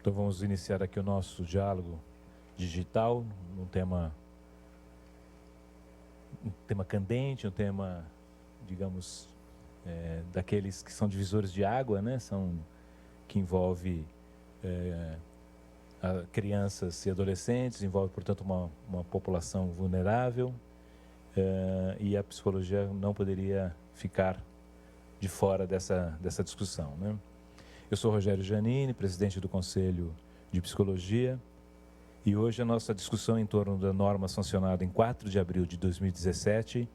Então vamos iniciar aqui o nosso diálogo digital, um tema candente, um tema, digamos, daqueles que são divisores de água, né? Que envolve crianças e adolescentes, envolve, portanto, uma população vulnerável, e a psicologia não poderia ficar de fora dessa discussão, né? Eu sou Rogério Giannini, presidente do Conselho de Psicologia, e hoje a nossa discussão é em torno da norma sancionada em 4 de abril de 2017,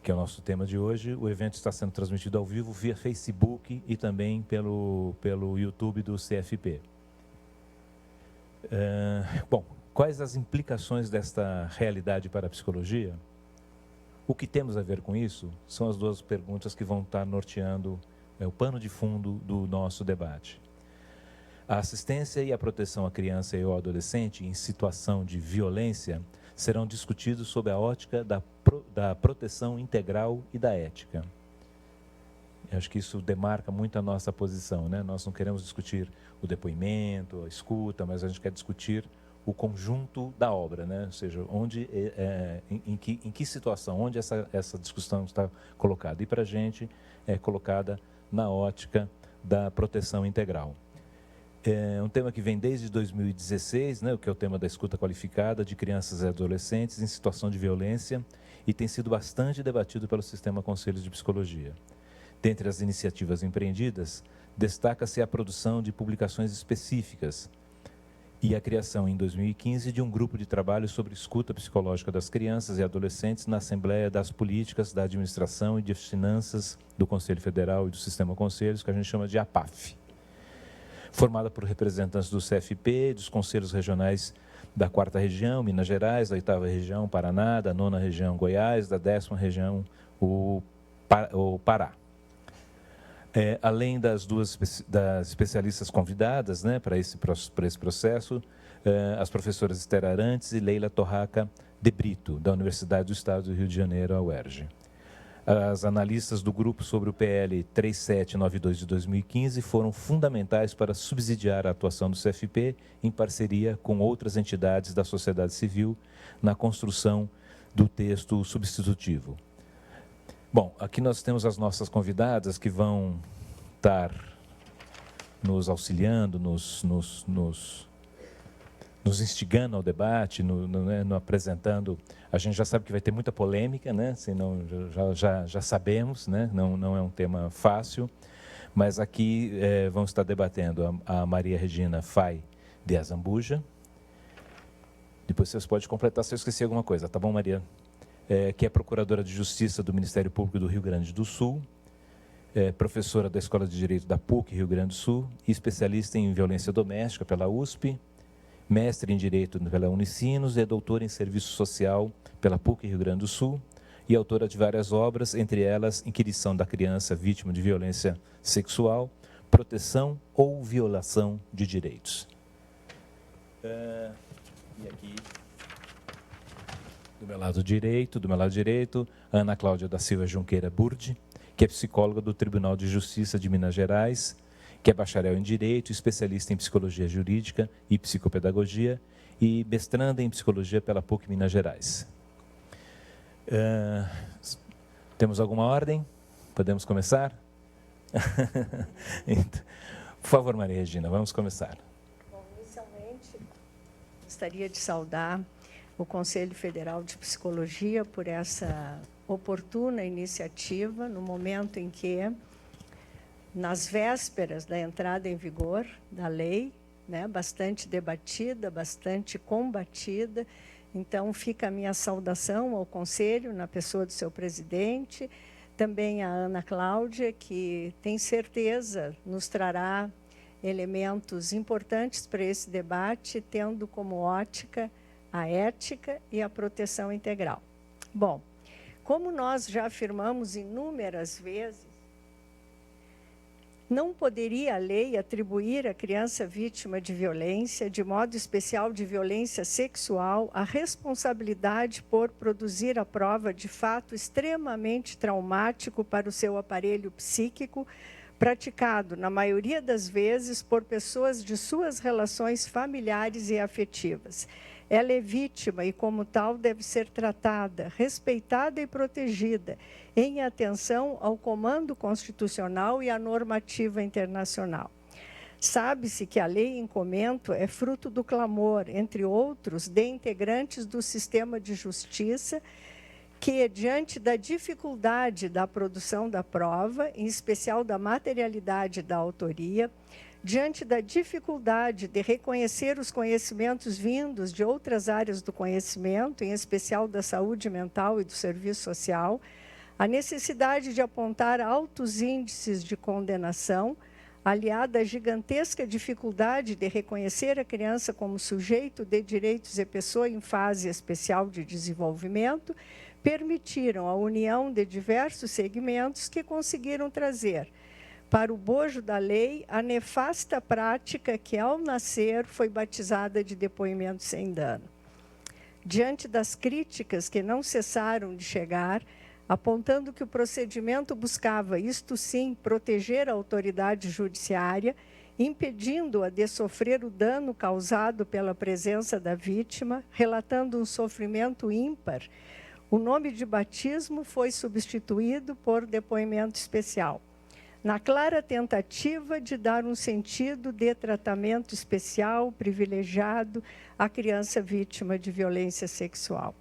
que é o nosso tema de hoje. O evento está sendo transmitido ao vivo via Facebook e também pelo YouTube do CFP. Bom, quais as implicações desta realidade para a psicologia? O que temos a ver com isso? São as duas perguntas que vão estar norteando o pano de fundo do nosso debate. A assistência e a proteção à criança e ao adolescente em situação de violência serão discutidos sob a ótica da proteção integral e da ética. Eu acho que isso demarca muito a nossa posição, né? Nós não queremos discutir o depoimento, a escuta, mas a gente quer discutir o conjunto da obra, né? Ou seja, onde, em que situação, onde essa discussão está colocada. E para a gente é colocada na ótica da proteção integral. É um tema que vem desde 2016, né, que é o tema da escuta qualificada de crianças e adolescentes em situação de violência, e tem sido bastante debatido pelo Sistema Conselhos de Psicologia. Dentre as iniciativas empreendidas, destaca-se a produção de publicações específicas e a criação, em 2015, de um grupo de trabalho sobre escuta psicológica das crianças e adolescentes na Assembleia das Políticas da Administração e de Finanças do Conselho Federal e do Sistema Conselhos, que a gente chama de APAF. Formada por representantes do CFP, dos Conselhos Regionais da 4ª Região, Minas Gerais, da 8ª Região, Paraná, da 9ª Região, Goiás, da 10ª Região, o Pará. Além das especialistas convidadas, né, para esse processo, as professoras Esther Arantes e Leila Torraca de Brito, da Universidade do Estado do Rio de Janeiro, a UERJ. As analistas do grupo sobre o PL 3792 de 2015 foram fundamentais para subsidiar a atuação do CFP em parceria com outras entidades da sociedade civil na construção do texto substitutivo. Bom, aqui nós temos as nossas convidadas que vão estar nos auxiliando, nos instigando ao debate, apresentando. A gente já sabe que vai ter muita polêmica, né? Senão já sabemos, né? Não é um tema fácil, mas aqui vão estar debatendo a Maria Regina Fay de Azambuja. Depois vocês podem completar se eu esqueci alguma coisa, tá bom, Maria? Que é Procuradora de Justiça do Ministério Público do Rio Grande do Sul, professora da Escola de Direito da PUC, Rio Grande do Sul, e especialista em violência doméstica pela USP, mestre em Direito pela Unicinos e doutora em Serviço Social pela PUC, Rio Grande do Sul, e autora de várias obras, entre elas Inquirição da Criança Vítima de Violência Sexual, Proteção ou Violação de Direitos. E aqui... Do meu lado direito, Ana Cláudia da Silva Junqueira Burdi, que é psicóloga do Tribunal de Justiça de Minas Gerais, que é bacharel em Direito, especialista em Psicologia Jurídica e Psicopedagogia e mestranda em Psicologia pela PUC Minas Gerais. Temos alguma ordem? Podemos começar? Por favor, Maria Regina, vamos começar. Bom, inicialmente, gostaria de saudar o Conselho Federal de Psicologia por essa oportuna iniciativa, no momento em que, nas vésperas da entrada em vigor da lei, né, bastante debatida, bastante combatida, então fica a minha saudação ao Conselho, na pessoa do seu presidente, também a Ana Cláudia, que tem certeza nos trará elementos importantes para esse debate, tendo como ótica a ética e a proteção integral. Bom, como nós já afirmamos inúmeras vezes, não poderia a lei atribuir à criança vítima de violência, de modo especial de violência sexual, a responsabilidade por produzir a prova de fato extremamente traumático para o seu aparelho psíquico, praticado, na maioria das vezes, por pessoas de suas relações familiares e afetivas. Ela é vítima e, como tal, deve ser tratada, respeitada e protegida, em atenção ao comando constitucional e à normativa internacional. Sabe-se que a lei em comento é fruto do clamor, entre outros, de integrantes do sistema de justiça, que, diante da dificuldade da produção da prova, em especial da materialidade da autoria, diante da dificuldade de reconhecer os conhecimentos vindos de outras áreas do conhecimento, em especial da saúde mental e do serviço social, a necessidade de apontar altos índices de condenação, aliada à gigantesca dificuldade de reconhecer a criança como sujeito de direitos e pessoa em fase especial de desenvolvimento, permitiram a união de diversos segmentos que conseguiram trazer para o bojo da lei a nefasta prática que, ao nascer, foi batizada de depoimento sem dano. Diante das críticas que não cessaram de chegar, apontando que o procedimento buscava, isto sim, proteger a autoridade judiciária, impedindo-a de sofrer o dano causado pela presença da vítima, relatando um sofrimento ímpar, o nome de batismo foi substituído por depoimento especial, na clara tentativa de dar um sentido de tratamento especial, privilegiado à criança vítima de violência sexual.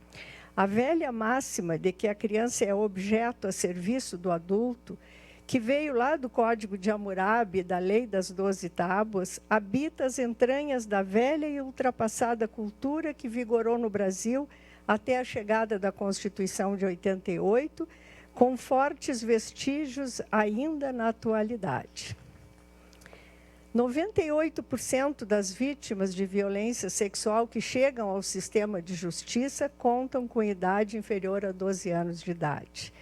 A velha máxima de que a criança é objeto a serviço do adulto, que veio lá do Código de Hammurabi, da Lei das 12 Tábuas, habita as entranhas da velha e ultrapassada cultura que vigorou no Brasil até a chegada da Constituição de 88, com fortes vestígios ainda na atualidade. 98% das vítimas de violência sexual que chegam ao sistema de justiça contam com idade inferior a 12 anos de idade.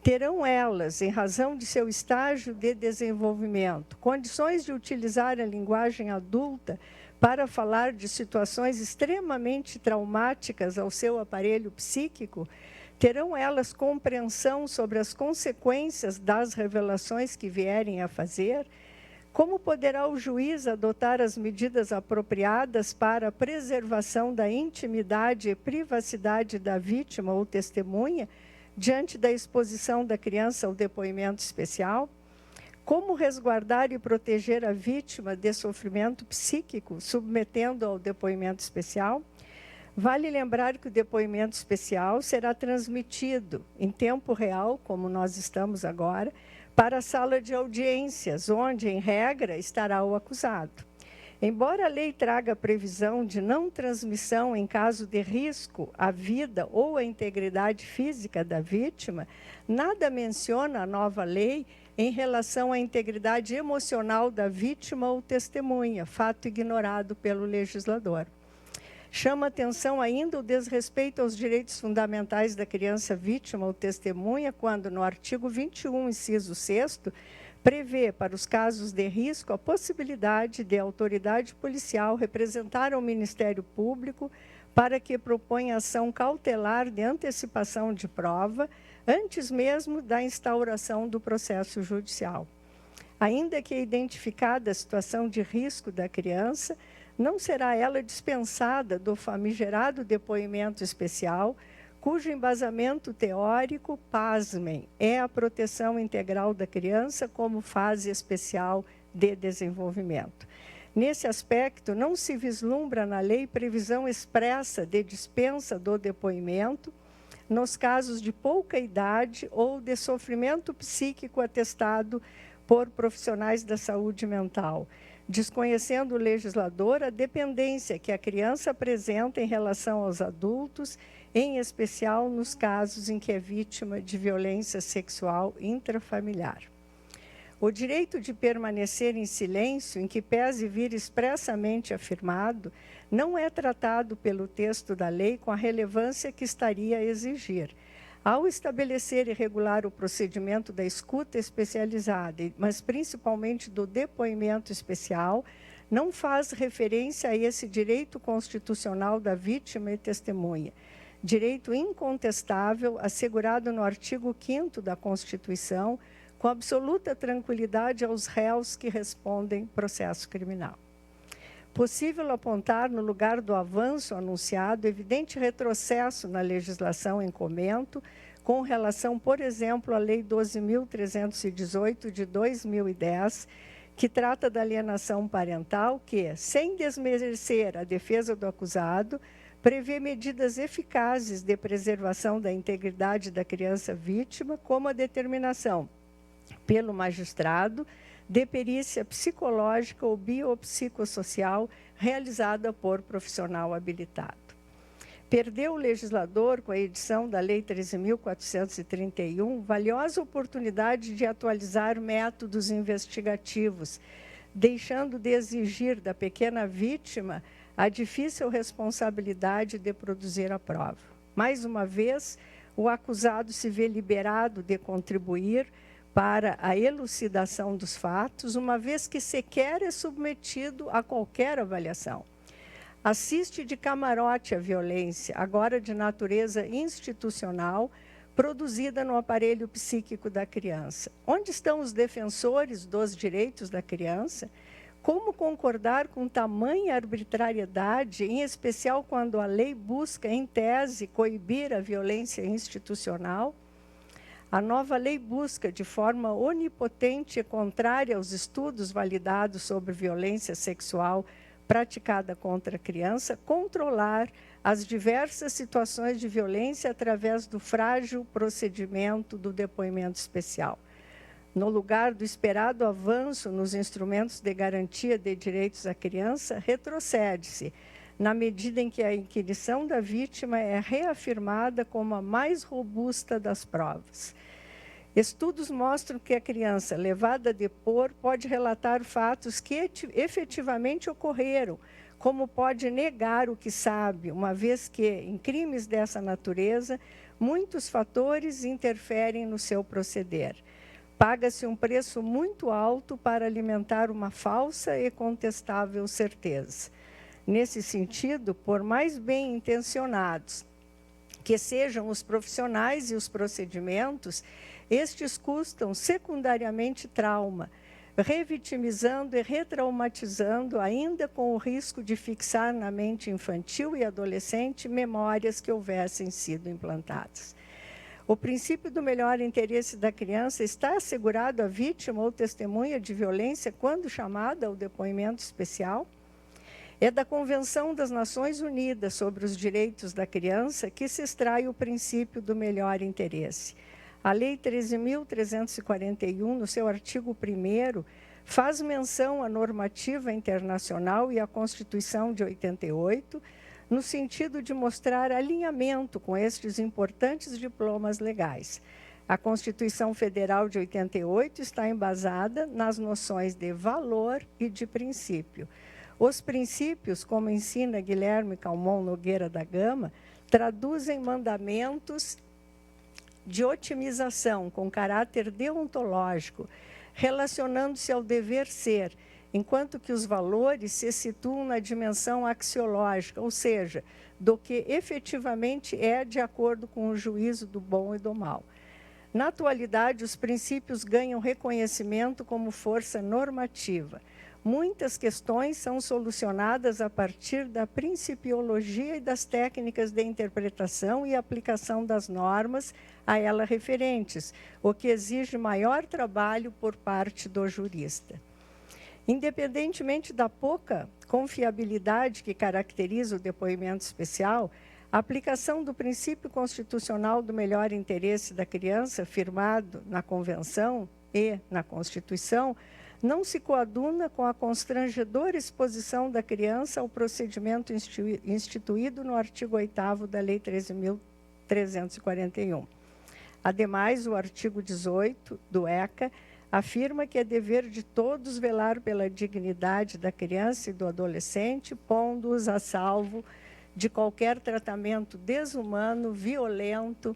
Terão elas, em razão de seu estágio de desenvolvimento, condições de utilizar a linguagem adulta para falar de situações extremamente traumáticas ao seu aparelho psíquico? Terão elas compreensão sobre as consequências das revelações que vierem a fazer? Como poderá o juiz adotar as medidas apropriadas para a preservação da intimidade e privacidade da vítima ou testemunha diante da exposição da criança ao depoimento especial? Como resguardar e proteger a vítima de sofrimento psíquico, submetendo ao depoimento especial? Vale lembrar que o depoimento especial será transmitido em tempo real, como nós estamos agora, para a sala de audiências, onde, em regra, estará o acusado. Embora a lei traga a previsão de não transmissão em caso de risco à vida ou à integridade física da vítima, nada menciona a nova lei em relação à integridade emocional da vítima ou testemunha, fato ignorado pelo legislador. Chama atenção ainda o desrespeito aos direitos fundamentais da criança vítima ou testemunha, quando, no artigo 21, inciso 6º, prevê, para os casos de risco, a possibilidade de a autoridade policial representar ao Ministério Público para que proponha ação cautelar de antecipação de prova, antes mesmo da instauração do processo judicial. Ainda que identificada a situação de risco da criança, não será ela dispensada do famigerado depoimento especial, cujo embasamento teórico, pasmem, é a proteção integral da criança como fase especial de desenvolvimento. Nesse aspecto, não se vislumbra na lei previsão expressa de dispensa do depoimento nos casos de pouca idade ou de sofrimento psíquico atestado por profissionais da saúde mental, desconhecendo o legislador a dependência que a criança apresenta em relação aos adultos, em especial nos casos em que é vítima de violência sexual intrafamiliar. O direito de permanecer em silêncio, em que pese vir expressamente afirmado, não é tratado pelo texto da lei com a relevância que estaria a exigir. Ao estabelecer e regular o procedimento da escuta especializada, mas principalmente do depoimento especial, não faz referência a esse direito constitucional da vítima e testemunha, direito incontestável assegurado no artigo 5º da Constituição, com absoluta tranquilidade aos réus que respondem processo criminal. Possível apontar, no lugar do avanço anunciado, evidente retrocesso na legislação em comento, com relação, por exemplo, à Lei 12.318 de 2010, que trata da alienação parental, que, sem desmerecer a defesa do acusado, prevê medidas eficazes de preservação da integridade da criança vítima, como a determinação pelo magistrado de perícia psicológica ou biopsicossocial realizada por profissional habilitado. Perdeu o legislador, com a edição da Lei 13.431, valiosa oportunidade de atualizar métodos investigativos, deixando de exigir da pequena vítima a difícil responsabilidade de produzir a prova. Mais uma vez, o acusado se vê liberado de contribuir para a elucidação dos fatos, uma vez que sequer é submetido a qualquer avaliação. Assiste de camarote à violência, agora de natureza institucional, produzida no aparelho psíquico da criança. Onde estão os defensores dos direitos da criança? Como concordar com tamanha arbitrariedade, em especial quando a lei busca, em tese, coibir a violência institucional? A nova lei busca, de forma onipotente e contrária aos estudos validados sobre violência sexual praticada contra a criança, controlar as diversas situações de violência através do frágil procedimento do depoimento especial. No lugar do esperado avanço nos instrumentos de garantia de direitos à criança, retrocede-se, na medida em que a inquirição da vítima é reafirmada como a mais robusta das provas. Estudos mostram que a criança levada a depor pode relatar fatos que efetivamente ocorreram, como pode negar o que sabe, uma vez que, em crimes dessa natureza, muitos fatores interferem no seu proceder. Paga-se um preço muito alto para alimentar uma falsa e contestável certeza. Nesse sentido, por mais bem intencionados que sejam os profissionais e os procedimentos, estes custam secundariamente trauma, revitimizando e retraumatizando, ainda com o risco de fixar na mente infantil e adolescente memórias que houvessem sido implantadas. O princípio do melhor interesse da criança está assegurado à vítima ou testemunha de violência quando chamada ao depoimento especial? É da Convenção das Nações Unidas sobre os Direitos da Criança que se extrai o princípio do melhor interesse. A Lei 13.341, no seu artigo 1º, faz menção à normativa internacional e à Constituição de 88, no sentido de mostrar alinhamento com estes importantes diplomas legais. A Constituição Federal de 88 está embasada nas noções de valor e de princípio. Os princípios, como ensina Guilherme Calmon Nogueira da Gama, traduzem mandamentos de otimização com caráter deontológico, relacionando-se ao dever ser, enquanto que os valores se situam na dimensão axiológica, ou seja, do que efetivamente é de acordo com o juízo do bom e do mal. Na atualidade, os princípios ganham reconhecimento como força normativa. Muitas questões são solucionadas a partir da principiologia e das técnicas de interpretação e aplicação das normas a ela referentes, o que exige maior trabalho por parte do jurista. Independentemente da pouca confiabilidade que caracteriza o depoimento especial, a aplicação do princípio constitucional do melhor interesse da criança, firmado na Convenção e na Constituição, não se coaduna com a constrangedora exposição da criança ao procedimento instituído no artigo 8º da Lei 13.341. Ademais, o artigo 18 do ECA afirma que é dever de todos velar pela dignidade da criança e do adolescente, pondo-os a salvo de qualquer tratamento desumano, violento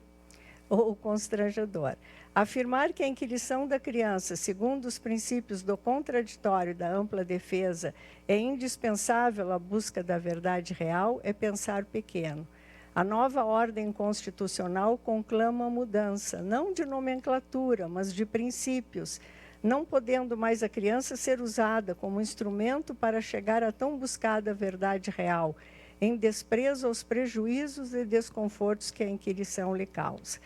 ou constrangedor. Afirmar que a inquirição da criança, segundo os princípios do contraditório e da ampla defesa, é indispensável à busca da verdade real é pensar pequeno. A nova ordem constitucional conclama a mudança, não de nomenclatura, mas de princípios, não podendo mais a criança ser usada como instrumento para chegar à tão buscada verdade real, em desprezo aos prejuízos e desconfortos que a inquirição lhe causa.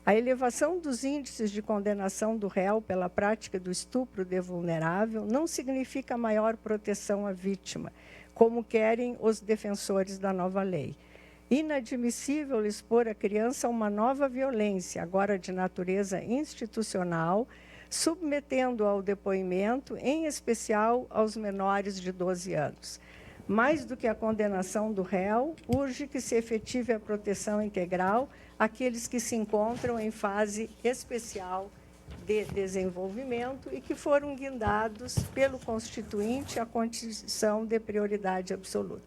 A elevação dos índices de condenação do réu pela prática do estupro de vulnerável não significa maior proteção à vítima, como querem os defensores da nova lei. Inadmissível expor a criança a uma nova violência, agora de natureza institucional, submetendo-a ao depoimento, em especial aos menores de 12 anos. Mais do que a condenação do réu, urge que se efetive a proteção integral àqueles que se encontram em fase especial de desenvolvimento e que foram guindados pelo Constituinte à condição de prioridade absoluta.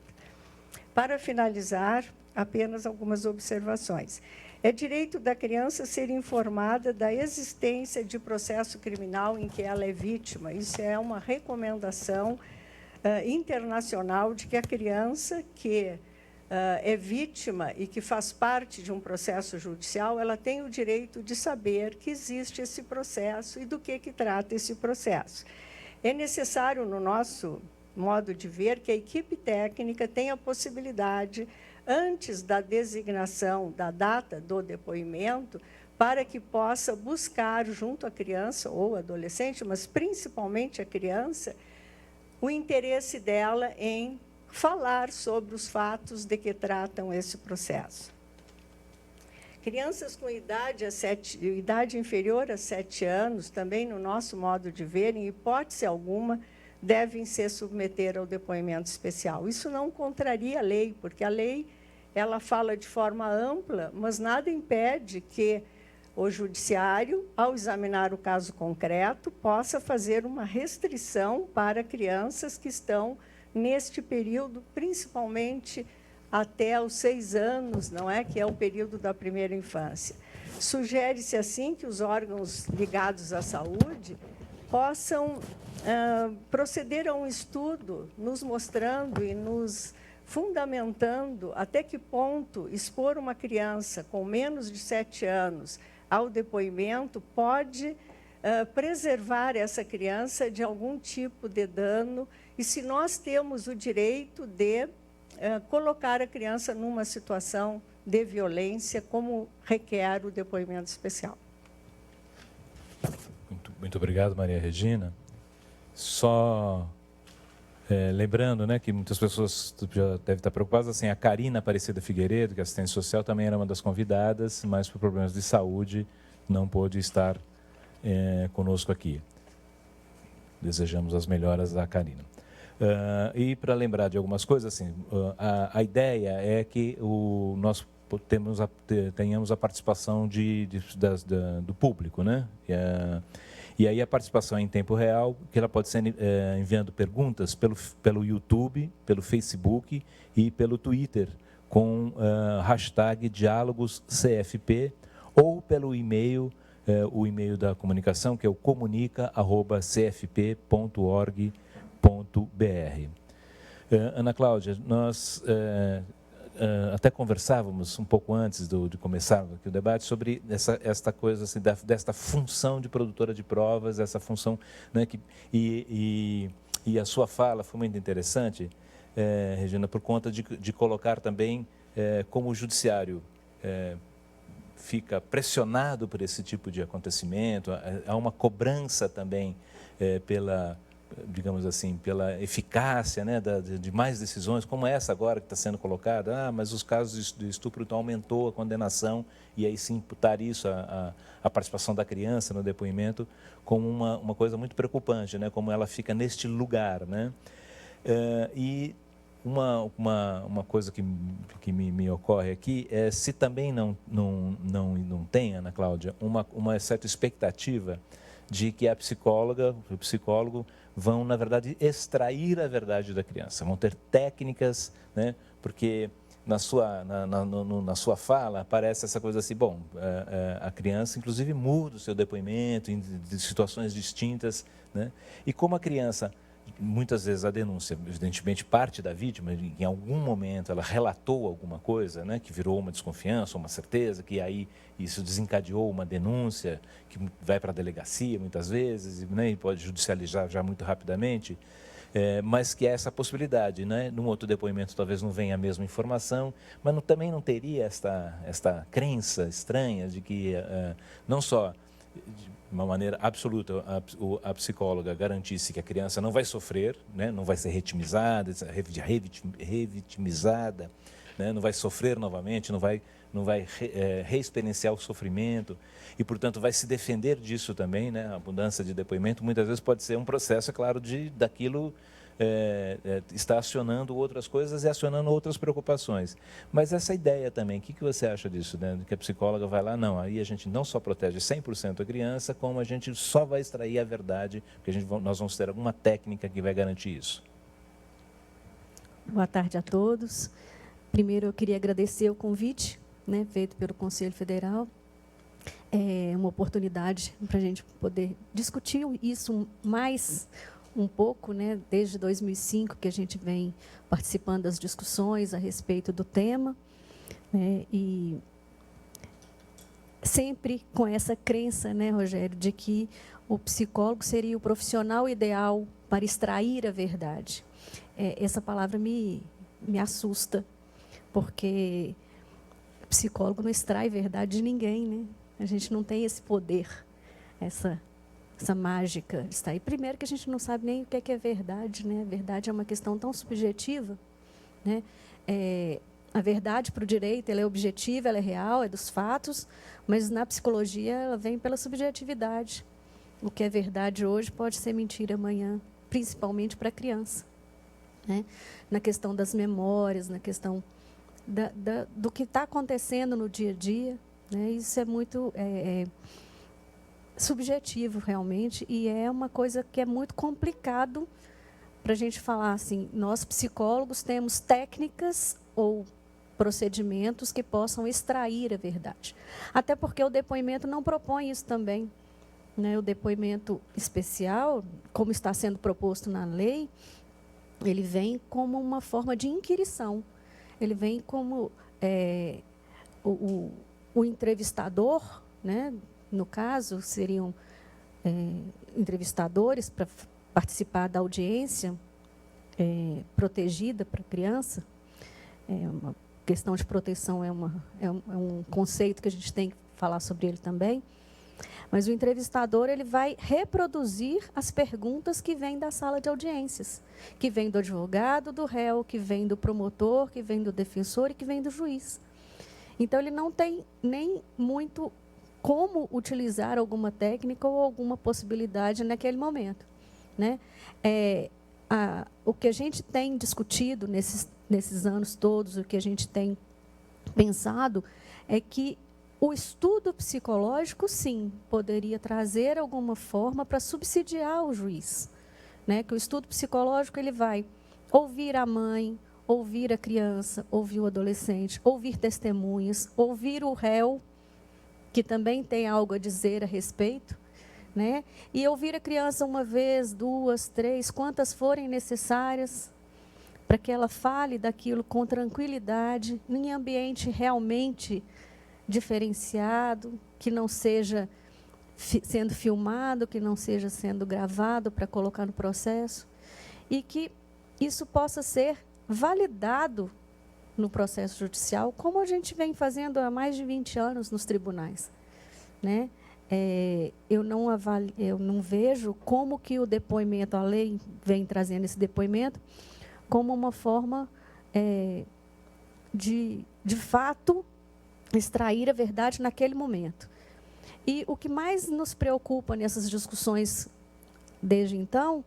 Para finalizar, apenas algumas observações. É direito da criança ser informada da existência de processo criminal em que ela é vítima. Isso é uma recomendação internacional de que a criança que é vítima e que faz parte de um processo judicial, ela tem o direito de saber que existe esse processo e do que trata esse processo. É necessário, no nosso modo de ver, que a equipe técnica tenha a possibilidade, antes da designação da data do depoimento, para que possa buscar junto à criança ou adolescente, mas principalmente a criança, o interesse dela em falar sobre os fatos de que tratam esse processo. Crianças com idade inferior a 7 anos, também no nosso modo de ver, em hipótese alguma, devem se submeter ao depoimento especial. Isso não contraria a lei, porque a lei ela fala de forma ampla, mas nada impede que o judiciário, ao examinar o caso concreto, possa fazer uma restrição para crianças que estão neste período, principalmente até os 6 anos, não é? Que é o período da primeira infância. Sugere-se, assim, que os órgãos ligados à saúde possam proceder a um estudo nos mostrando e nos fundamentando até que ponto expor uma criança com menos de 7 anos ao depoimento pode preservar essa criança de algum tipo de dano e se nós temos o direito de colocar a criança numa situação de violência, como requer o depoimento especial. Muito obrigado, Maria Regina. Só lembrando, né, que muitas pessoas já devem estar preocupadas, assim, a Karina Aparecida Figueiredo, que é assistente social, também era uma das convidadas, mas por problemas de saúde não pôde estar conosco aqui. Desejamos as melhoras à Karina. E para lembrar de algumas coisas, assim, a ideia é que nós tenhamos a participação do público, né? E aí a participação é em tempo real, que ela pode ser enviando perguntas pelo YouTube, pelo Facebook e pelo Twitter, com hashtag DiálogosCFP, ou pelo e-mail, o e-mail da comunicação, que é o comunica@cfp.org.br. Ana Cláudia, nós até conversávamos um pouco antes de começar aqui o debate sobre esta coisa assim, desta função de produtora de provas, essa função, né, e a sua fala foi muito interessante, Regina, por conta de colocar também como o judiciário fica pressionado por esse tipo de acontecimento, há uma cobrança também digamos assim, pela eficácia, né, de mais decisões, como essa agora que está sendo colocada, mas os casos de estupro, então aumentou a condenação, e aí se imputar isso, a participação da criança no depoimento, como uma coisa muito preocupante, né, como ela fica neste lugar, né? E uma coisa que me ocorre aqui é se também não tem, Ana Cláudia, uma certa expectativa de que a psicóloga, o psicólogo vão, na verdade, extrair a verdade da criança. Vão ter técnicas, né? Porque na sua fala aparece essa coisa assim, bom, a criança, inclusive, muda o seu depoimento em situações distintas, né? E como a criança muitas vezes a denúncia, evidentemente, parte da vítima, em algum momento ela relatou alguma coisa, né, que virou uma desconfiança, uma certeza, que aí isso desencadeou uma denúncia, que vai para a delegacia muitas vezes, né, e pode judicializar já muito rapidamente, mas que é essa possibilidade, né? Num outro depoimento talvez não venha a mesma informação, mas também não teria esta crença estranha de que não só de uma maneira absoluta a psicóloga garantisse que a criança não vai sofrer, né? Não vai ser revitimizada, né? Não vai sofrer novamente, não vai reexperienciar o sofrimento e, portanto, vai se defender disso também, né? A mudança de depoimento muitas vezes pode ser um processo, é claro, daquilo está acionando outras coisas e acionando outras preocupações. Mas essa ideia também, o que você acha disso, né? Que a psicóloga vai lá, não, aí a gente não só protege 100% a criança, como a gente só vai extrair a verdade, porque nós vamos ter alguma técnica que vai garantir isso. Boa tarde a todos. Primeiro, eu queria agradecer o convite, né, feito pelo Conselho Federal. É uma oportunidade para a gente poder discutir isso mais um pouco, né, desde 2005 que a gente vem participando das discussões a respeito do tema, né, e sempre com essa crença, né, Rogério, de que o psicólogo seria o profissional ideal para extrair a verdade. Essa palavra me assusta, porque o psicólogo não extrai verdade de ninguém, né? A gente não tem esse poder, essa mágica está aí. Primeiro que a gente não sabe nem o que é verdade, né? A verdade é uma questão tão subjetiva, né? A verdade para o direito, ela é objetiva, ela é real, é dos fatos, mas na psicologia ela vem pela subjetividade. O que é verdade hoje pode ser mentira amanhã, principalmente para a criança, né? Na questão das memórias, na questão do que está acontecendo no dia a dia, né? Isso é muito subjetivo, realmente, e é uma coisa que é muito complicado para a gente falar assim. Nós, psicólogos, temos técnicas ou procedimentos que possam extrair a verdade. Até porque o depoimento não propõe isso também, né? O depoimento especial, como está sendo proposto na lei, ele vem como uma forma de inquirição. Ele vem como o entrevistador, né? No caso, seriam entrevistadores para participar da audiência protegida para a criança. Uma questão de proteção é um conceito que a gente tem que falar sobre ele também. Mas o entrevistador ele vai reproduzir as perguntas que vêm da sala de audiências, que vêm do advogado, do réu, que vêm do promotor, que vêm do defensor e que vêm do juiz. Então, ele não tem nem muito como utilizar alguma técnica ou alguma possibilidade naquele momento, né? O que a gente tem discutido nesses anos todos, o que a gente tem pensado é que o estudo psicológico, sim, poderia trazer alguma forma para subsidiar o juiz, né? Que o estudo psicológico ele vai ouvir a mãe, ouvir a criança, ouvir o adolescente, ouvir testemunhas, ouvir o réu, que também tem algo a dizer a respeito, né? E ouvir a criança uma vez, duas, três, quantas forem necessárias, para que ela fale daquilo com tranquilidade, em ambiente realmente diferenciado, que não seja sendo filmado, que não seja sendo gravado para colocar no processo, e que isso possa ser validado no processo judicial, como a gente vem fazendo há mais de 20 anos nos tribunais, né? Eu não vejo como que o depoimento, a lei vem trazendo esse depoimento, como uma forma de fato, extrair a verdade naquele momento. E o que mais nos preocupa nessas discussões desde então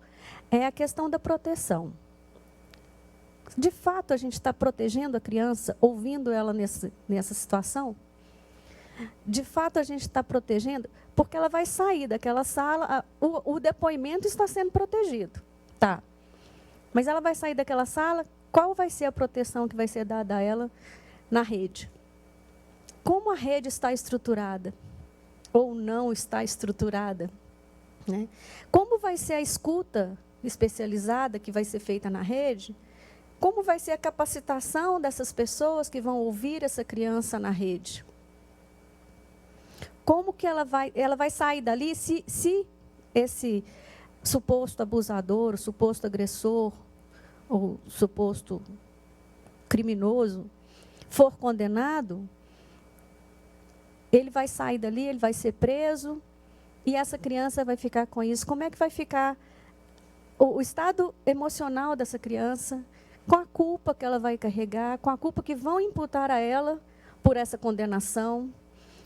é a questão da proteção. De fato, a gente está protegendo a criança, ouvindo ela nessa situação? De fato, a gente está protegendo, porque ela vai sair daquela sala, o depoimento está sendo protegido. Tá. Mas ela vai sair daquela sala, qual vai ser a proteção que vai ser dada a ela na rede? Como a rede está estruturada ou não está estruturada, né? Como vai ser a escuta especializada que vai ser feita na rede, como vai ser a capacitação dessas pessoas que vão ouvir essa criança na rede? Como que ela vai sair dali se esse suposto abusador, suposto agressor, ou suposto criminoso for condenado, ele vai sair dali, ele vai ser preso, e essa criança vai ficar com isso. Como é que vai ficar o estado emocional dessa criança, com a culpa que ela vai carregar, com a culpa que vão imputar a ela por essa condenação?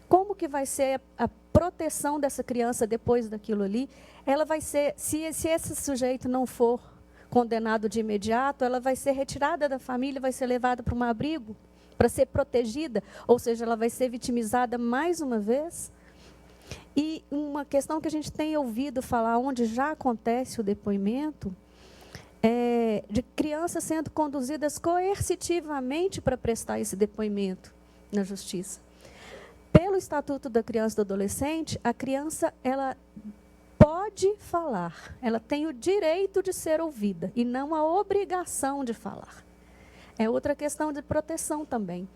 Como que vai ser a proteção dessa criança depois daquilo ali? Ela vai ser, se esse sujeito não for condenado de imediato, ela vai ser retirada da família, vai ser levada para um abrigo, para ser protegida, ou seja, ela vai ser vitimizada mais uma vez. E uma questão que a gente tem ouvido falar, onde já acontece o depoimento, é de crianças sendo conduzidas coercitivamente para prestar esse depoimento na justiça. Pelo Estatuto da Criança e do Adolescente, a criança, ela pode falar, ela tem o direito de ser ouvida e não a obrigação de falar. É outra questão de proteção também.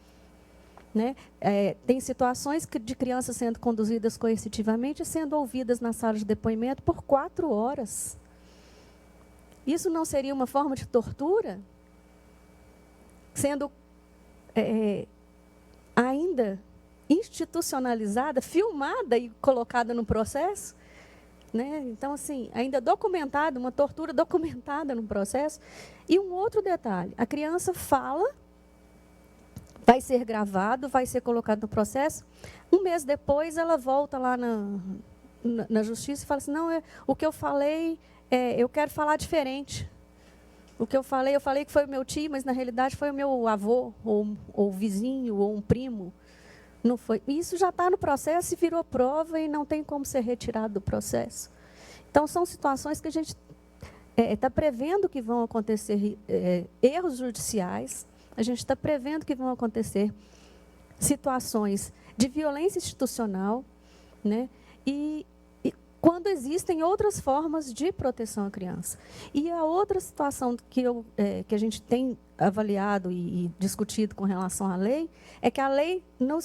Né? Tem situações de crianças sendo conduzidas coercitivamente e sendo ouvidas na sala de depoimento por 4 horas. Isso não seria uma forma de tortura? Sendo ainda institucionalizada, filmada e colocada no processo? Né? Então, assim, ainda documentada, uma tortura documentada no processo. E um outro detalhe, a criança fala, vai ser gravado, vai ser colocado no processo. Um mês depois, ela volta lá na justiça e fala assim, não, o que eu falei, eu quero falar diferente. O que eu falei que foi o meu tio, mas na realidade foi o meu avô, ou vizinho, ou um primo. Não foi. Isso já está no processo e virou prova e não tem como ser retirado do processo. Então, são situações que a gente está prevendo que vão acontecer erros judiciais, a gente está prevendo que vão acontecer situações de violência institucional, né? E quando existem outras formas de proteção à criança. E a outra situação que a gente tem avaliado e discutido com relação à lei, é que a lei, na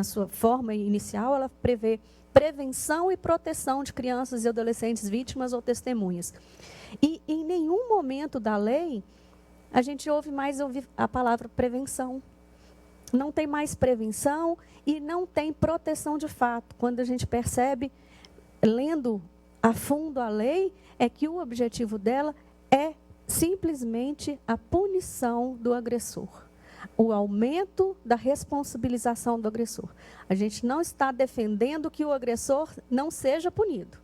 sua forma inicial, ela prevê prevenção e proteção de crianças e adolescentes vítimas ou testemunhas. E em nenhum momento da lei, a gente ouve mais a palavra prevenção. Não tem mais prevenção e não tem proteção de fato. Quando a gente percebe, lendo a fundo a lei, é que o objetivo dela é simplesmente a punição do agressor. O aumento da responsabilização do agressor. A gente não está defendendo que o agressor não seja punido.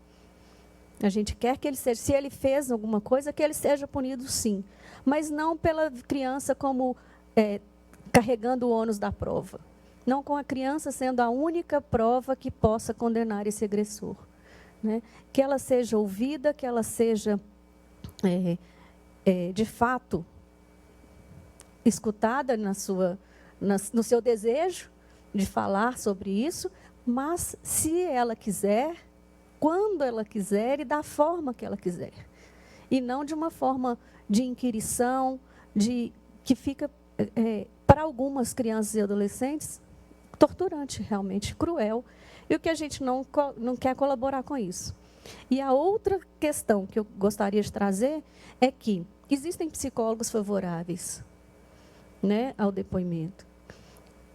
A gente quer que ele seja, se ele fez alguma coisa, que ele seja punido sim. Mas não pela criança como carregando o ônus da prova. Não com a criança sendo a única prova que possa condenar esse agressor. Né? Que ela seja ouvida, que ela seja, de fato, escutada no seu desejo de falar sobre isso, mas se ela quiser, quando ela quiser e da forma que ela quiser. E não de uma forma de inquirição, que fica, para algumas crianças e adolescentes, torturante, realmente cruel. E o que a gente não quer colaborar com isso. E a outra questão que eu gostaria de trazer é que existem psicólogos favoráveis, né, ao depoimento.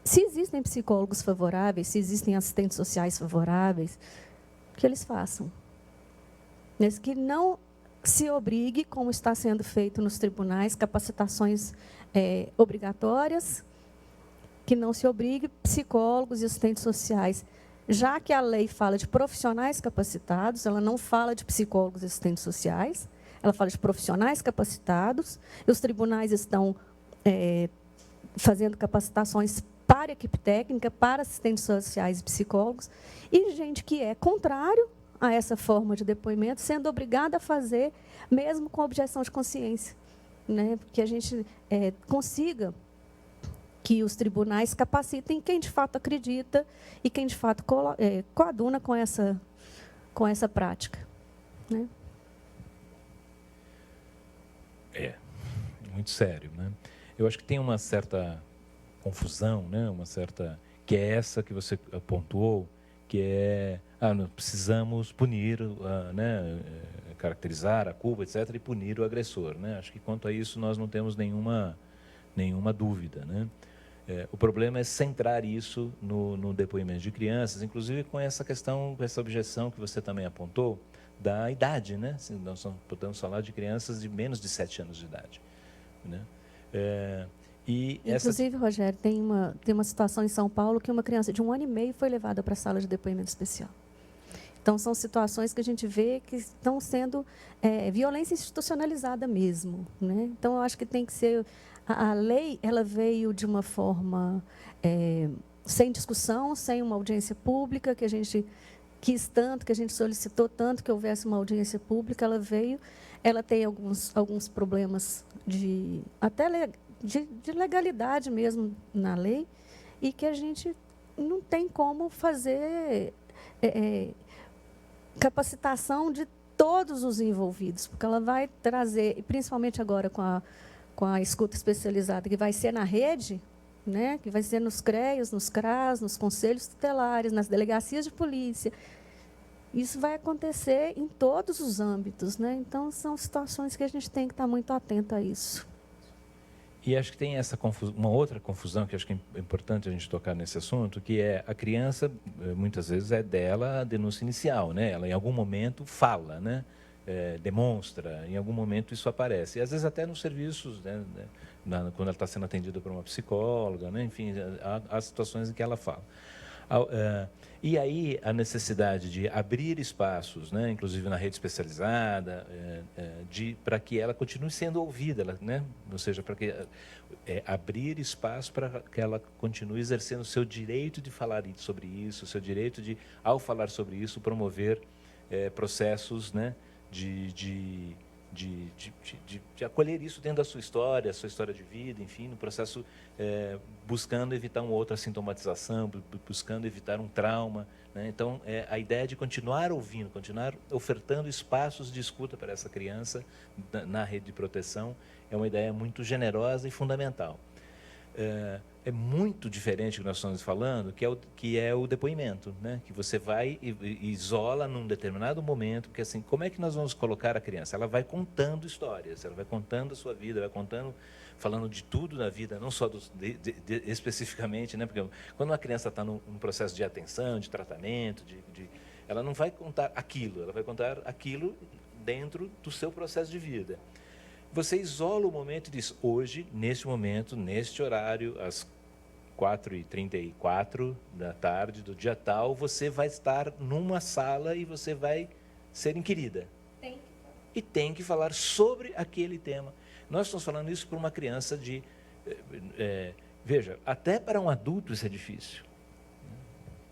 Se existem psicólogos favoráveis, se existem assistentes sociais favoráveis, que eles façam. Mas que não se obrigue, como está sendo feito nos tribunais, capacitações obrigatórias, que não se obrigue psicólogos e assistentes sociais, já que a lei fala de profissionais capacitados, ela não fala de psicólogos e assistentes sociais, ela fala de profissionais capacitados, e os tribunais estão fazendo capacitações para equipe técnica, para assistentes sociais e psicólogos, e gente que é contrário a essa forma de depoimento, sendo obrigada a fazer, mesmo com objeção de consciência. Né? Porque a gente consiga que os tribunais capacitem quem de fato acredita e quem de fato coaduna com essa prática. Né? Muito sério, né? Eu acho que tem uma certa confusão, né? Uma certa, que é essa que você pontuou, que é, nós precisamos punir, né? Caracterizar a culpa, etc., e punir o agressor, né? Acho que quanto a isso nós não temos nenhuma dúvida, né? O problema é centrar isso no depoimento de crianças, inclusive com essa questão, com essa objeção que você também apontou, da idade, né? Nós podemos falar de crianças de menos de 7 anos de idade, né? Inclusive, Rogério, tem uma situação em São Paulo que uma criança de 1 ano e meio foi levada para a sala de depoimento especial. Então, são situações que a gente vê que estão sendo violência institucionalizada mesmo, né? Então, eu acho que tem que ser... A lei, ela veio de uma forma sem discussão, sem uma audiência pública, que a gente quis tanto, que a gente solicitou tanto que houvesse uma audiência pública. Ela veio, ela tem alguns problemas de legalidade mesmo na lei, e que a gente não tem como fazer capacitação de todos os envolvidos, porque ela vai trazer, principalmente agora com a escuta especializada, que vai ser na rede, né, que vai ser nos CREAs, nos CRAS, nos conselhos tutelares, nas delegacias de polícia. Isso vai acontecer em todos os âmbitos, né? Então, são situações que a gente tem que estar muito atento a isso. E acho que tem uma outra confusão que acho que é importante a gente tocar nesse assunto, que é a criança, muitas vezes, é dela a denúncia inicial, né? Ela, em algum momento, fala, né? Demonstra, em algum momento isso aparece. E, às vezes, até nos serviços, né? Quando ela está sendo atendida por uma psicóloga, né? Enfim, há situações em que ela fala. E aí a necessidade de abrir espaços, né, inclusive na rede especializada, para que ela continue sendo ouvida, né? Ou seja, para que abrir espaço para que ela continue exercendo o seu direito de falar sobre isso, o seu direito de, ao falar sobre isso, promover processos, né, de acolher isso dentro da sua história de vida, enfim, no processo buscando evitar uma outra sintomatização, buscando evitar um trauma, né? Então, a ideia de continuar ouvindo, continuar ofertando espaços de escuta para essa criança na rede de proteção é uma ideia muito generosa e fundamental. É muito diferente do que nós estamos falando, que é o depoimento, né? Que você vai e isola num determinado momento, porque assim, como é que nós vamos colocar a criança? Ela vai contando histórias, ela vai contando a sua vida, vai contando, falando de tudo na vida, não só especificamente, né? Porque quando uma criança está num processo de atenção, de tratamento, ela não vai contar aquilo, ela vai contar aquilo dentro do seu processo de vida. Você isola o momento e diz, hoje, neste momento, neste horário, às 4h34 da tarde do dia tal, você vai estar numa sala e você vai ser inquirida. E tem que falar sobre aquele tema. Nós estamos falando isso para uma criança de... veja, até para um adulto isso é difícil.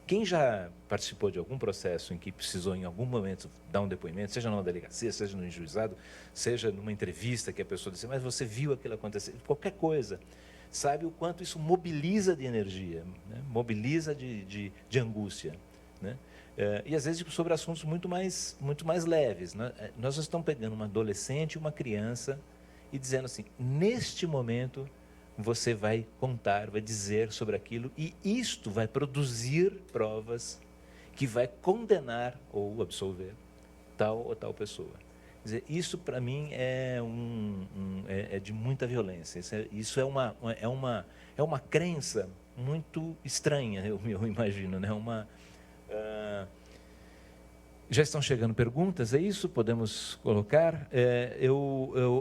Quem já participou de algum processo em que precisou, em algum momento, dar um depoimento, seja numa delegacia, seja no juizado, seja numa entrevista que a pessoa disse, mas você viu aquilo acontecer, qualquer coisa, sabe o quanto isso mobiliza de energia, né? Mobiliza de angústia, né? E, às vezes, sobre assuntos muito mais leves, né? Nós estamos pegando uma adolescente e uma criança e dizendo assim, neste momento... você vai contar, vai dizer sobre aquilo, e isto vai produzir provas que vai condenar ou absolver tal ou tal pessoa. Quer dizer, isso para mim é de muita violência. Isso é uma crença muito estranha, eu imagino, né? Já estão chegando perguntas, é isso? Podemos colocar?